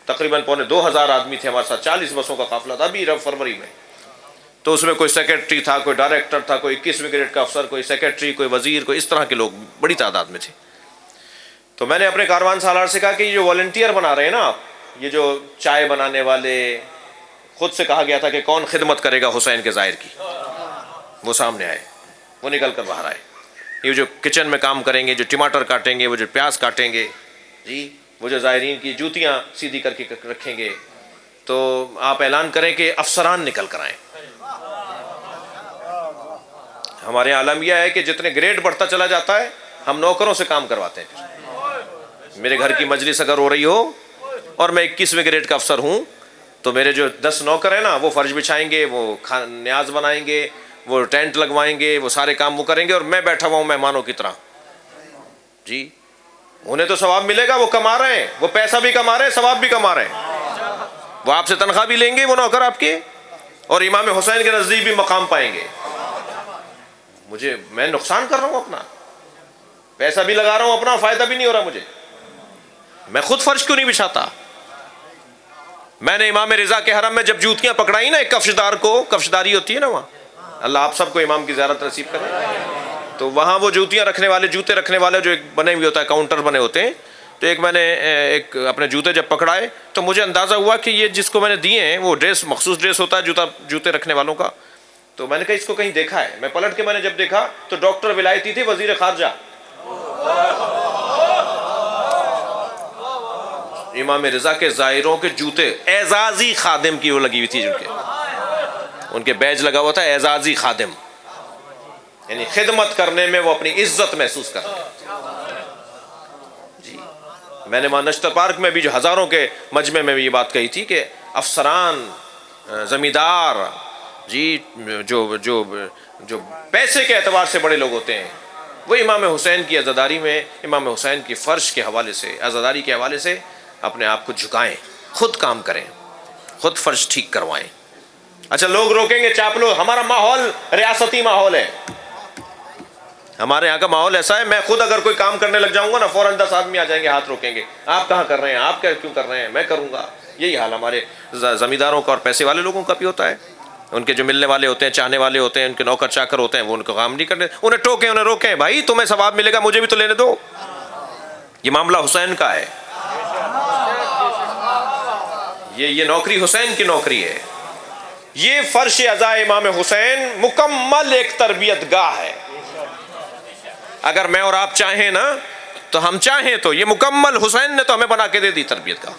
تقریباً 2,500 آدمی تھے ہمارے ساتھ، 40 بسوں کا قافلہ تھا ابھی فروری میں۔ تو اس میں کوئی سیکرٹری تھا، کوئی ڈائریکٹر تھا، کوئی 21ویں گریڈ کا افسر، کوئی سیکرٹری، کوئی وزیر، کوئی اس طرح کے لوگ بڑی تعداد میں تھے۔ تو میں نے اپنے کاروان سالار سے کہا کہ یہ جو والنٹیئر بنا رہے ہیں نا آپ، یہ جو چائے بنانے والے، خود سے کہا گیا تھا کہ کون خدمت کرے گا حسین کے ظاہر کی، وہ سامنے آئے، وہ نکل کر باہر آئے۔ یہ جو کچن میں کام کریں گے، جو ٹماٹر کاٹیں گے، وہ جو پیاز کاٹیں گے، جی وہ جو زائرین کی جوتیاں سیدھی کر کے رکھیں گے، تو آپ اعلان کریں کہ افسران نکل کر آئیں۔ ہمارے یہاں عالم یہ ہے کہ جتنے گریڈ بڑھتا چلا جاتا ہے ہم نوکروں سے کام کرواتے ہیں۔ میرے گھر کی مجلس اگر ہو رہی ہو اور میں 21ویں گریڈ کا افسر ہوں، تو میرے جو 10 نوکر ہیں نا، وہ فرش بچھائیں گے، وہ نیاز بنائیں گے، وہ ٹینٹ لگوائیں گے، وہ سارے کام وہ کریں گے، اور میں بیٹھا ہوا ہوں مہمانوں کی طرح۔ جی انہیں تو ثواب ملے گا، وہ کما رہے ہیں، وہ پیسہ بھی کما رہے ہیں، ثواب بھی کما رہے ہیں، وہ آپ سے تنخواہ بھی لیں گے وہ نوکر آپ کے، اور امام حسین کے نزدیک بھی مقام پائیں گے۔ میں نقصان کر رہا ہوں اپنا، پیسہ بھی لگا رہا ہوں اپنا، فائدہ بھی نہیں ہو رہا مجھے۔ میں خود فرش کیوں نہیں بچھاتا؟ میں نے امام رضا کے حرم میں جب جوتیاں پکڑائی نا ایک کفشدار کو، کفشداری ہوتی ہے نا وہاں، اللہ آپ سب کو امام کی زیارت نصیب کرے، تو وہاں وہ جوتیاں رکھنے والے، جوتے رکھنے والے جو ایک بنے ہوئے ہوتا ہے، کاؤنٹر بنے ہوتے ہیں، تو ایک میں نے ایک اپنے جوتے جب پکڑائے تو مجھے اندازہ ہوا کہ یہ جس کو میں نے دیے ہیں وہ ڈریس مخصوص ڈریس ہوتا ہے جوتے رکھنے والوں کا، تو میں نے کہا اس کو کہیں دیکھا ہے۔ میں پلٹ کے میں نے جب دیکھا تو ڈاکٹر ولایتی تھے، وزیر خارجہ، امام رضا کے زائروں کے جوتے، اعزازی خادم کی وہ لگی ہوئی تھی، ان کے بیج لگا ہوا تھا، اعزازی خادم، یعنی خدمت کرنے میں وہ اپنی عزت محسوس کرتے۔ جی میں نے وہاں نشتر پارک میں بھی جو ہزاروں کے مجمع میں بھی یہ بات کہی تھی کہ افسران، زمیندار، جی جو پیسے کے اعتبار سے بڑے لوگ ہوتے ہیں، وہ امام حسین کی عزاداری میں، امام حسین کی فرش کے حوالے سے، عزاداری کے حوالے سے اپنے آپ کو جھکائیں، خود کام کریں، خود فرش ٹھیک کروائیں۔ اچھا لوگ روکیں گے، چاپلو، ہمارا ماحول ریاستی ماحول ہے، ہمارے یہاں کا ماحول ایسا ہے، میں خود اگر کوئی کام کرنے لگ جاؤں گا نا، فوراً 10 آدمی آ جائیں گے، ہاتھ روکیں گے، آپ کہاں کر رہے ہیں، آپ کیوں کر رہے ہیں، میں کروں گا۔ یہی حال ہمارے زمینداروں کا اور پیسے والے لوگوں کا بھی ہوتا ہے، ان کے جو ملنے والے ہوتے ہیں، چاہنے والے ہوتے ہیں، ان کے نوکر چاکر ہوتے ہیں، وہ ان کو کام نہیں کرنے، انہیں ٹوکیں، انہیں روکیں، بھائی تمہیں ثواب ملے گا، مجھے بھی تو لینے دو۔ یہ معاملہ حسین کا ہے، یہ نوکری حسین کی نوکری ہے۔ یہ فرش عزا امام حسین مکمل ایک تربیت گاہ ہے۔ اگر میں اور آپ چاہیں نا، تو ہم چاہیں تو یہ مکمل حسین نے تو ہمیں بنا کے دے دی تربیت گاہ،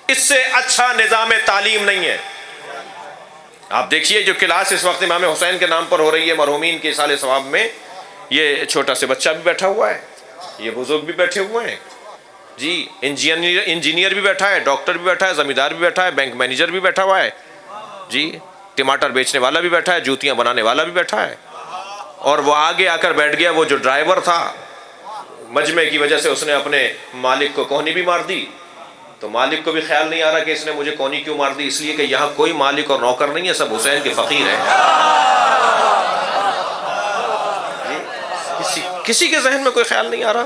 اس سے اچھا نظام تعلیم نہیں ہے۔ آپ دیکھیے جو کلاس اس وقت امام حسین کے نام پر ہو رہی ہے مرحومین کے ایصال ثواب میں، یہ چھوٹا سے بچہ بھی بیٹھا ہوا ہے، یہ بزرگ بھی بیٹھے ہوئے ہیں، جی انجینئر بھی بیٹھا ہے، ڈاکٹر بھی بیٹھا ہے، زمیندار بھی بیٹھا ہے، بینک مینیجر بھی بیٹھا ہوا ہے، جی ٹماٹر بیچنے والا بھی بیٹھا ہے، جوتیاں بنانے والا بھی بیٹھا ہے، اور وہ آگے آ کر بیٹھ گیا، وہ جو ڈرائیور تھا، مجمع کی وجہ سے اس نے اپنے مالک کو کونی بھی مار دی، تو مالک کو بھی خیال نہیں آ رہا کہ اس نے مجھے کونی کیوں مار دی، اس لیے کہ یہاں کوئی مالک اور نوکر نہیں ہے، سب حسین کے فقیر ہیں۔ کسی کے ذہن میں کوئی خیال نہیں آ رہا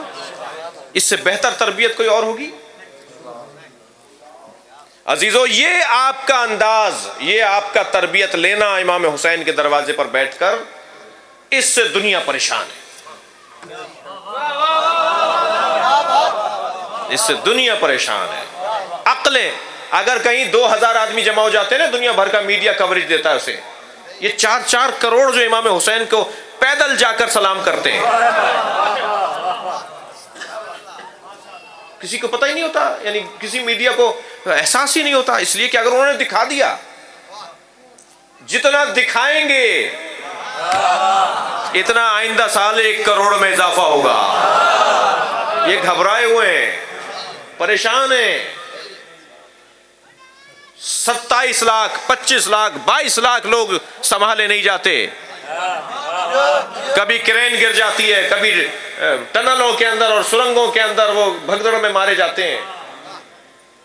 اس سے بہتر تربیت کوئی اور ہوگی؟ عزیزو، یہ آپ کا انداز، یہ آپ کا تربیت لینا امام حسین کے دروازے پر بیٹھ کر، اس سے دنیا پریشان ہے، اس سے دنیا پریشان ہے۔ عقلیں، اگر کہیں 2000 آدمی جمع ہو جاتے ہیں نا، دنیا بھر کا میڈیا کوریج دیتا ہے اسے، یہ 4 کروڑ جو امام حسین کو پیدل جا کر سلام کرتے ہیں، کسی کو پتہ ہی نہیں ہوتا، یعنی کسی میڈیا کو احساس ہی نہیں ہوتا. اس لیے کہ اگر انہوں نے دکھا دیا, جتنا دکھائیں گے اتنا آئندہ سال 1 کروڑ میں اضافہ ہوگا. یہ گھبرائے ہوئے ہیں, پریشان ہیں. 27 لاکھ 25 لاکھ 22 لاکھ لوگ سنبھالے نہیں جاتے. کبھی کرین گر جاتی ہے, کبھی ٹنلوں کے اندر اور سرنگوں کے اندر وہ بھگدڑ میں مارے جاتے ہیں.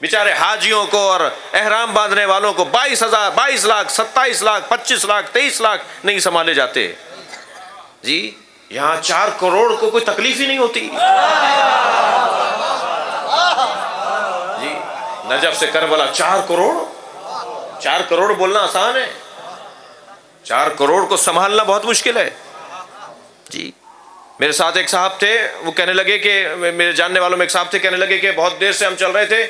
بیچارے حاجیوں کو اور احرام باندھنے والوں کو 22 لاکھ 27 لاکھ 25 لاکھ 23 لاکھ نہیں سنبھالے جاتے. جی یہاں 4 کروڑ کو کوئی تکلیف ہی نہیں ہوتی. جی نجف سے کربلا 4 کروڑ بولنا آسان ہے, 4 کروڑ کو سنبھالنا بہت مشکل ہے. جی میرے ساتھ ایک صاحب تھے, وہ کہنے لگے کہ میرے جاننے والوں میں ایک صاحب تھے, کہنے لگے کہ بہت دیر سے ہم چل رہے تھے,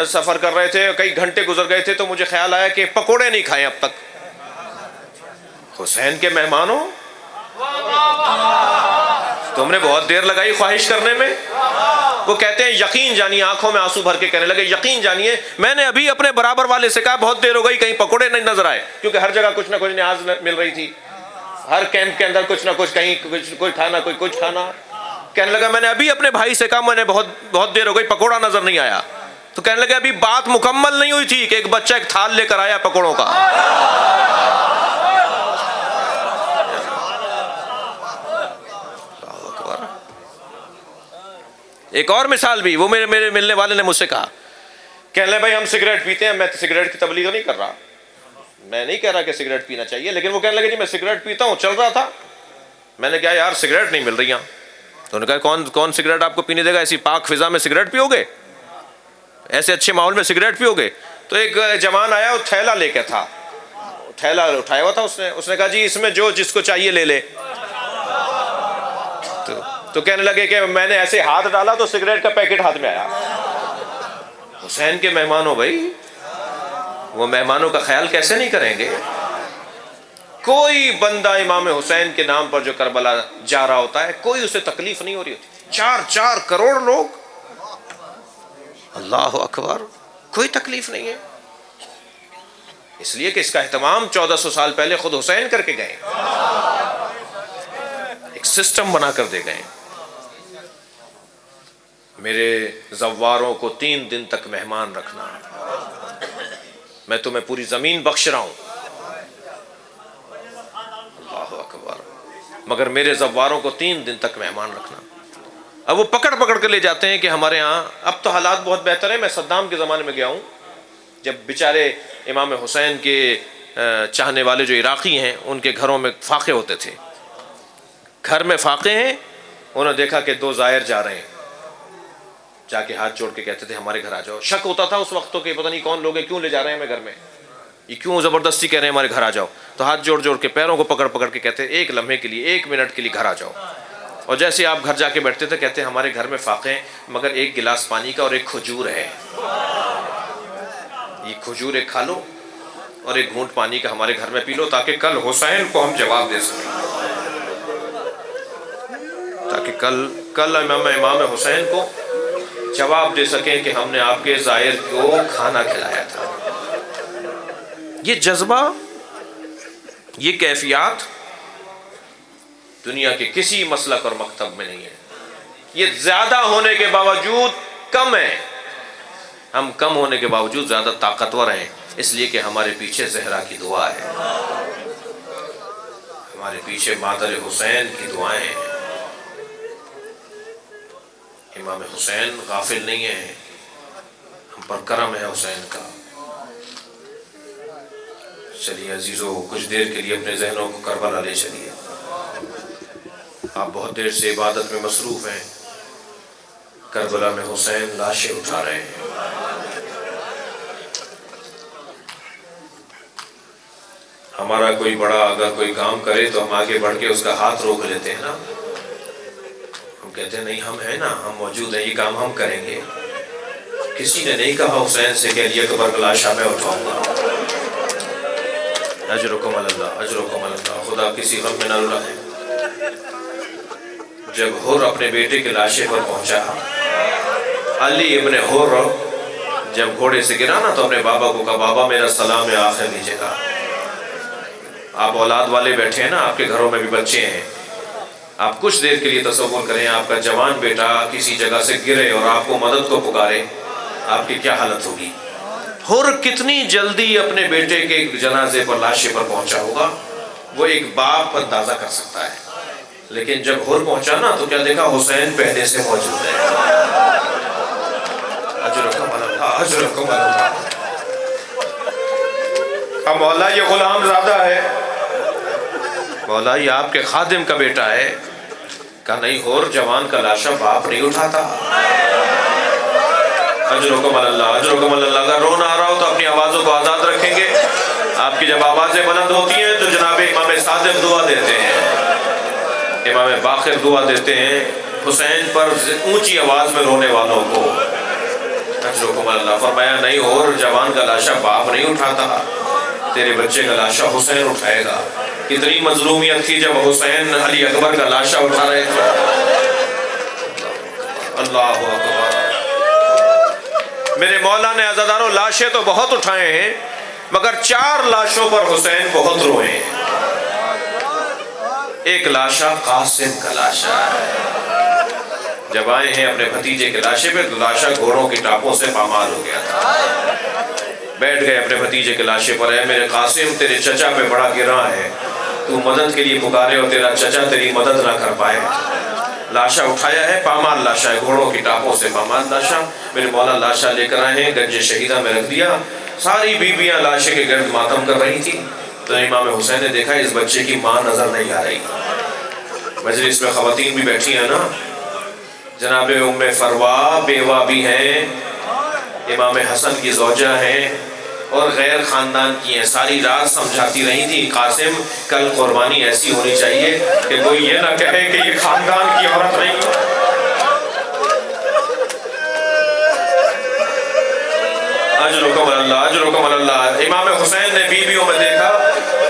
سفر کر رہے تھے, کئی گھنٹے گزر گئے تھے, تو مجھے خیال آیا کہ پکوڑے نہیں کھائے اب تک. حسین کے مہمانوں, تم نے بہت دیر لگائی خواہش کرنے میں. وہ کہتے ہیں یقین جانیے, آنکھوں میں آنسو بھر کے کہنے لگے, یقین جانیے میں نے ابھی اپنے برابر والے سے کہا بہت دیر ہو گئی, کہیں پکوڑے نہیں نظر آئے, کیونکہ ہر جگہ کچھ نہ کچھ نیاز مل رہی تھی. ہر کیمپ کے اندر کچھ نہ کچھ, کہیں کوئی کھانا کوئی کچھ کھانا. کہنے لگا میں نے ابھی اپنے بھائی سے کہا میں نے بہت دیر ہو گئی, پکوڑا نظر نہیں آیا. تو کہنے لگے ابھی بات مکمل نہیں ہوئی تھی کہ ایک بچہ ایک تھال لے کر آیا پکوڑوں کا. ایک اور مثال بھی, وہ میرے ملنے والے نے مجھ سے کہا, کہنے لگے بھائی ہم سگریٹ پیتے ہیں. میں سگریٹ کی تبلیغ نہیں کر رہا, میں نہیں کہہ رہا کہ سگریٹ پینا چاہیے, لیکن وہ کہنے لگے جی میں سگریٹ پیتا ہوں, چل رہا تھا. میں نے کہا یار سگریٹ نہیں مل رہی یہاں. تو انہوں نے کہا کون سگریٹ آپ کو پینے دے گا, ایسی پاک فضا میں سگریٹ پیو گے, ایسے اچھے ماحول میں سگریٹ پیو گے. تو ایک جوان آیا, وہ تھیلا لے کے تھا, تھیلا اٹھایا ہوا تھا, اس نے کہا جی اس میں جو جس کو چاہیے لے لے. تو کہنے لگے کہ میں نے ایسے ہاتھ ڈالا تو سگریٹ کا پیکٹ ہاتھ میں آیا. حسین کے مہمانوں, بھائی وہ مہمانوں کا خیال کیسے نہیں کریں گے. کوئی بندہ امام حسین کے نام پر جو کربلا جا رہا ہوتا ہے, کوئی اسے تکلیف نہیں ہو رہی ہوتی. 4 کروڑ لوگ, اللہ اکبر, کوئی تکلیف نہیں ہے. اس لیے کہ اس کا اہتمام 1400 سال پہلے خود حسین کر کے گئے, ایک سسٹم بنا کر دے گئے. میرے زواروں کو 3 دن تک مہمان رکھنا, میں تمہیں پوری زمین بخش رہا ہوں. اللہ اکبر, مگر میرے زواروں کو 3 دن تک مہمان رکھنا. اب وہ پکڑ کے لے جاتے ہیں کہ ہمارے ہاں اب تو حالات بہت بہتر ہیں. میں صدام کے زمانے میں گیا ہوں, جب بیچارے امام حسین کے چاہنے والے جو عراقی ہیں ان کے گھروں میں فاقے ہوتے تھے. گھر میں فاقے ہیں, انہوں نے دیکھا کہ 2 زائر جا رہے ہیں, جا کے ہاتھ جوڑ کے کہتے تھے ہمارے گھر آ جاؤ. شک ہوتا تھا اس وقت تو کہ پتہ نہیں کون لوگ ہیں, کیوں لے جا رہے ہیں ہمیں گھر میں, یہ کیوں زبردستی کہہ رہے ہیں ہمارے گھر آ جاؤ. تو ہاتھ جوڑ کے پیروں کو پکڑ کے کہتے ایک لمحے کے لیے, 1 منٹ کے لیے گھر آ جاؤ. اور جیسے آپ گھر جا کے بیٹھتے تھے کہتے ہمارے گھر میں فاقے ہیں, مگر 1 گلاس پانی کا اور 1 کھجور ہے, یہ کھجور ایک کھا لو اور 1 گھونٹ پانی کا ہمارے گھر میں پی لو, تاکہ کل حسین کو ہم جواب دے سکیں, تاکہ کل امام حسین کو جواب دے سکیں کہ ہم نے آپ کے زائر کو کھانا کھلایا تھا. یہ جذبہ, یہ کیفیات دنیا کے کسی مسلک اور مکتب میں نہیں ہے. یہ زیادہ ہونے کے باوجود کم ہے. ہم کم ہونے کے باوجود زیادہ طاقتور ہیں, اس لیے کہ ہمارے پیچھے زہرا کی دعا ہے, ہمارے پیچھے مادر حسین کی دعائیں ہیں. امام حسین غافل نہیں ہیں, ہم پر کرم ہے حسین کا. چلیے عزیزو, کچھ دیر کے لیے اپنے ذہنوں کو کربلا لے چلیے. آپ بہت دیر سے عبادت میں مصروف ہیں, کربلا میں حسین لاشیں اٹھا رہے ہیں. ہمارا کوئی بڑا اگر کوئی کام کرے تو ہم آگے بڑھ کے اس کا ہاتھ روک لیتے ہیں نا, ہم کہتے ہیں نہیں ہم ہیں نا, ہم موجود ہیں, یہ کام ہم کریں گے. کسی نے نہیں کہا حسین سے کہ علی اکبر کا لاشا میں اٹھاؤں گا. اجرکم اللہ, اجرکم اللہ, خدا کسی غم میں نہ رلائے. جب حر اپنے بیٹے کے لاشے پر پہنچا, علی ابن حر جب گھوڑے سے گرا نا تو اپنے بابا کو کہا بابا میرا سلام آخر لیجیے گا۔ آپ اولاد والے بیٹھے ہیں نا، آپ کے گھروں میں بھی بچے ہیں، آپ کچھ دیر کے لیے تصور کریں آپ کا جوان بیٹا کسی جگہ سے گرے اور آپ کو مدد کو پکارے، آپ کی کیا حالت ہوگی؟ اور کتنی جلدی اپنے بیٹے کے جنازے پر لاشے پر پہنچا ہوگا، وہ ایک باپ اندازہ کر سکتا ہے۔ لیکن جب ہور پہنچا نا تو کیا دیکھا؟ حسین پہلے سے موجود ہے۔ اجرکم اللہ، اجرکم اللہ۔ اب مولا یہ غلام زادہ ہے، مولا یہ آپ کے خادم کا بیٹا ہے۔ کہا نہیں، ہور جوان کا لاشا باپ نہیں اٹھاتا۔ اجرکم اللہ، اجرکم اللہ۔ اگر رونا آ رہا ہو تو اپنی آوازوں کو آزاد رکھیں گے۔ آپ کی جب آوازیں بلند ہوتی ہیں تو جناب امام صادق دعا دیتے ہیں، امام باقر دعا دیتے ہیں حسین پر اونچی آواز میں رونے والوں کو۔ اجرکم اللہ۔ فرمایا نہیں، اور جوان کا لاشا باپ نہیں اٹھاتا، تیرے بچے کا لاشا حسین اٹھائے گا۔ کتنی مظلومیت تھی جب حسین علی اکبر کا لاشا اٹھا رہے تھے۔ اللہ اکبر۔ میرے مولا نے عزاداروں لاشیں تو بہت اٹھائے ہیں، مگر 4 لاشوں پر حسین بہت روئے ہیں۔ ایک لاشا قاسم کا لاشا ہے، جب آئے ہیں اپنے بھتیجے کے لاشے پہ تو لاشا گھوڑوں کی ٹاپوں سے پامال ہو گیا تھا۔ بیٹھ گئے اپنے بھتیجے کے لاشے پر، اے میرے قاسم تیرے چچا پہ بڑا گراں ہے، تو مدد کے لیے پکارے اور تیرا چچا تیری مدد نہ کر پائے۔ لاشا اٹھایا ہے، پامال لاشا ہے، گھوڑوں کی ٹاپوں سے پامال لاشا۔ میرے مولا لاشا لے کر آئے ہیں، گنج شہیدہ میں رکھ دیا۔ ساری بیویاں لاشے کے گرد ماتم کر رہی تھی، تو امام حسین نے دیکھا اس بچے کی ماں نظر نہیں آ رہی۔ مجلس میں خواتین بھی بیٹھی ہیں نا، جناب ام فروا بیوہ بھی ہیں، امام حسن کی زوجہ ہیں اور غیر خاندان کی ہیں۔ ساری رات سمجھاتی رہی تھی قاسم کل قربانی ایسی ہونی چاہیے کہ کوئی یہ نہ کہے کہ یہ خاندان کی عورت نہیں۔ اجرکم اللہ، اجرکم اللہ۔ امام حسین نے بیویوں میں دیکھا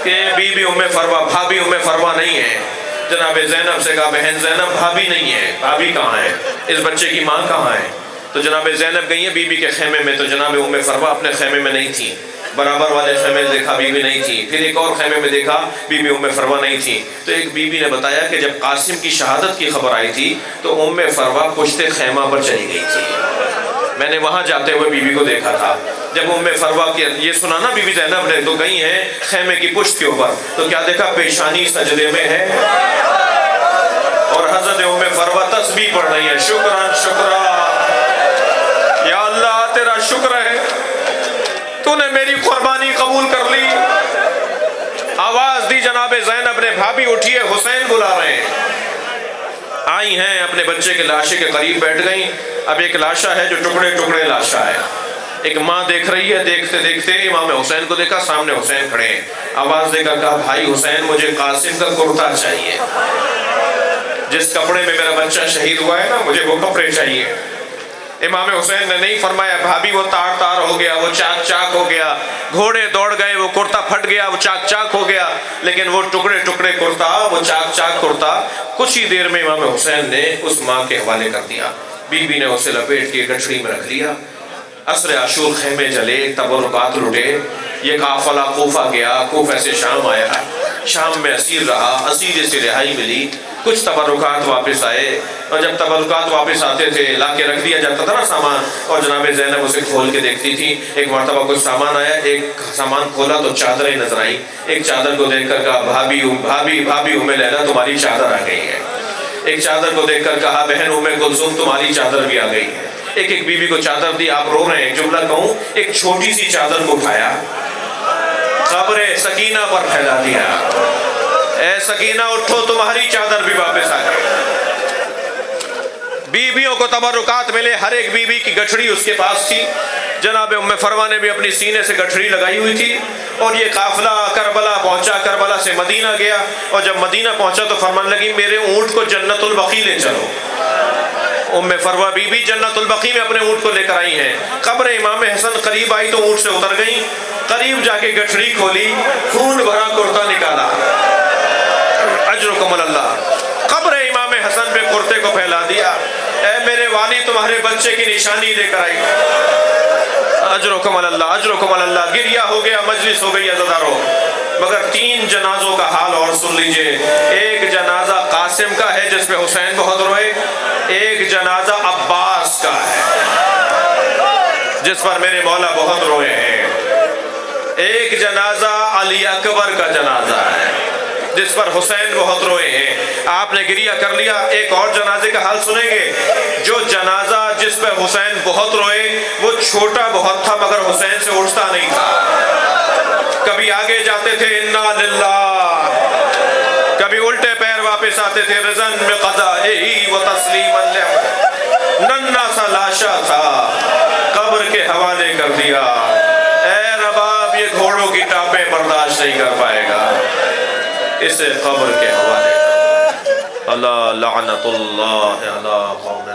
کہ بی بی ام فروا، بھابی ام فروا نہیں ہے۔ جناب زینب سے کہا بہن زینب بھابی نہیں ہے، بھابی کہاں ہے؟ اس بچے کی ماں کہاں ہے؟ تو جناب زینب گئی ہیں بی بی کے خیمے میں، تو جناب ام فروا اپنے خیمے میں نہیں تھی۔ برابر والے خیمے میں دیکھا بی بی نہیں تھی، پھر ایک اور خیمے میں دیکھا بی بی ام فروا نہیں تھی۔ تو ایک بی بی نے بتایا کہ جب قاسم کی شہادت کی خبر آئی تھی تو ام فروا پشت خیمہ پر چلی گئی تھی، میں نے وہاں جاتے ہوئے بی بی کو دیکھا تھا۔ جب ام فروا کی یہ سنا نا بی بی زینب نے، تو گئی ہیں خیمے کی پشت کے اوپر، تو کیا دیکھا؟ پیشانی سجدے میں ہے اور حضرت ام فروا تسبیح پڑھ رہی ہے، شکران شکرا یا اللہ، تیرا شکر ہے تو نے میری قربانی قبول کر لی۔ آواز دی جناب زینب نے، بھابی اٹھیے حسین بلا رہے ہیں۔ آئی ہیں اپنے بچے کے لاشے کے قریب بیٹھ گئیں۔ اب ایک لاشا ہے جو ٹکڑے ٹکڑے لاشا ہے، ایک ماں دیکھ رہی ہے، دیکھتے دیکھتے امام حسین کو دیکھا، سامنے حسین کھڑے ہیں۔ آواز دے کر کہا بھائی حسین مجھے قاسم کا کرتا چاہیے، جس کپڑے میں میرا بچہ شہید ہوا ہے نا مجھے وہ کپڑے چاہیے۔ امام حسین نے نہیں فرمایا بھابی وہ تار تار ہو گیا، وہ چاک چاک ہو گیا، گھوڑے دوڑ گئے، وہ کرتا پھٹ گیا، وہ چاک چاک ہو گیا، لیکن وہ ٹکڑے ٹکڑے کرتا، وہ چاک چاک کرتا کچھ ہی دیر میں امام حسین نے اس ماں کے حوالے کر دیا۔ بی بی نے اسے لپیٹ کے گٹھڑی میں رکھ لیا۔ عصر عاشور خیمے جلے، تبرکات لٹے، یہ قافلہ کوفہ گیا، کوفہ سے شام آیا، شام میں اسیر رہا، اسیر سے رہائی ملی، کچھ تبرکات واپس آئے، اور جب تبرکات واپس آتے تھے لا کے رکھ دیا جاتا تھا نا سامان، اور جناب زینب اسے کھول کے دیکھتی تھی۔ ایک مرتبہ کچھ سامان آیا، ایک سامان کھولا تو چادریں نظر آئیں، ایک چادر کو دیکھ کر کہا بھابی بھابی بھابی ام لیلا تمہاری چادر آ گئی ہے۔ ایک چادر کو دیکھ کر کہا بہن ام کلثوم تمہاری چادر بھی آ گئی ہے۔ ایک ایک بیوی کو چادر دی، آپ رو رہے ہیں، ایک جملہ کہوں، ایک چھوٹی سی چادر کو اٹھایا، قبر سکینہ پر پھیلا دیا، اے سکینہ اٹھو تمہاری چادر بھی واپس آ گئی۔ بیویوں کو تبرکات ملے، ہر ایک بیوی کی گٹھڑی اس کے پاس تھی۔ جناب ام فروا نے بھی اپنی سینے سے گٹھڑی لگائی ہوئی تھی، اور یہ قافلہ کربلا پہنچا، کربلا سے مدینہ گیا، اور جب مدینہ پہنچا تو فرمان لگی میرے اونٹ کو جنت البقیع لے چلو۔ ام فروا بی بی جنت البقیع میں اپنے اونٹ کو لے کر آئی ہیں۔ قبر امام حسن قریب آئی تو اونٹ سے اتر گئی، قریب جا کے گٹھڑی کھولی، خون بھرا کرتا نکالا، اجرکم اللہ، قبر امام حسن پہ کرتے کو پھیلا دیا، اے میرے والی تمہارے بچے کی نشانی لے کر آئی۔ اجرکم علی اللہ اجرکم علی اللہ. گریہ ہو گیا, مجلس ہو گئی عزادارو, مگر 3 جنازوں کا حال اور سن لیجئے. ایک جنازہ قاسم کا ہے جس پہ حسین بہت روئے, ایک جنازہ عباس کا ہے جس پر میرے مولا بہت روئے ہیں, ایک جنازہ علی اکبر کا جنازہ ہے جس پر حسین بہت روئے ہیں. آپ نے گریہ کر لیا. ایک اور جنازے کا حال سنیں گے. جو جنازہ جس پہ حسین بہت روئے وہ چھوٹا بہت تھا مگر حسین سے اٹھتا نہیں تھا. کبھی آگے جاتے تھے انا للہ, کبھی الٹے پیر واپس آتے تھے رضن بقضائہ و تسلیما لہ. ننھا سا لاشا تھا, قبر کے حوالے کر دیا. اے رباب یہ گھوڑوں کی ٹاپیں برداشت نہیں کر پائے گا, اسے قبر کے حوالے کر. اللہ لعنت اللہ علی قوم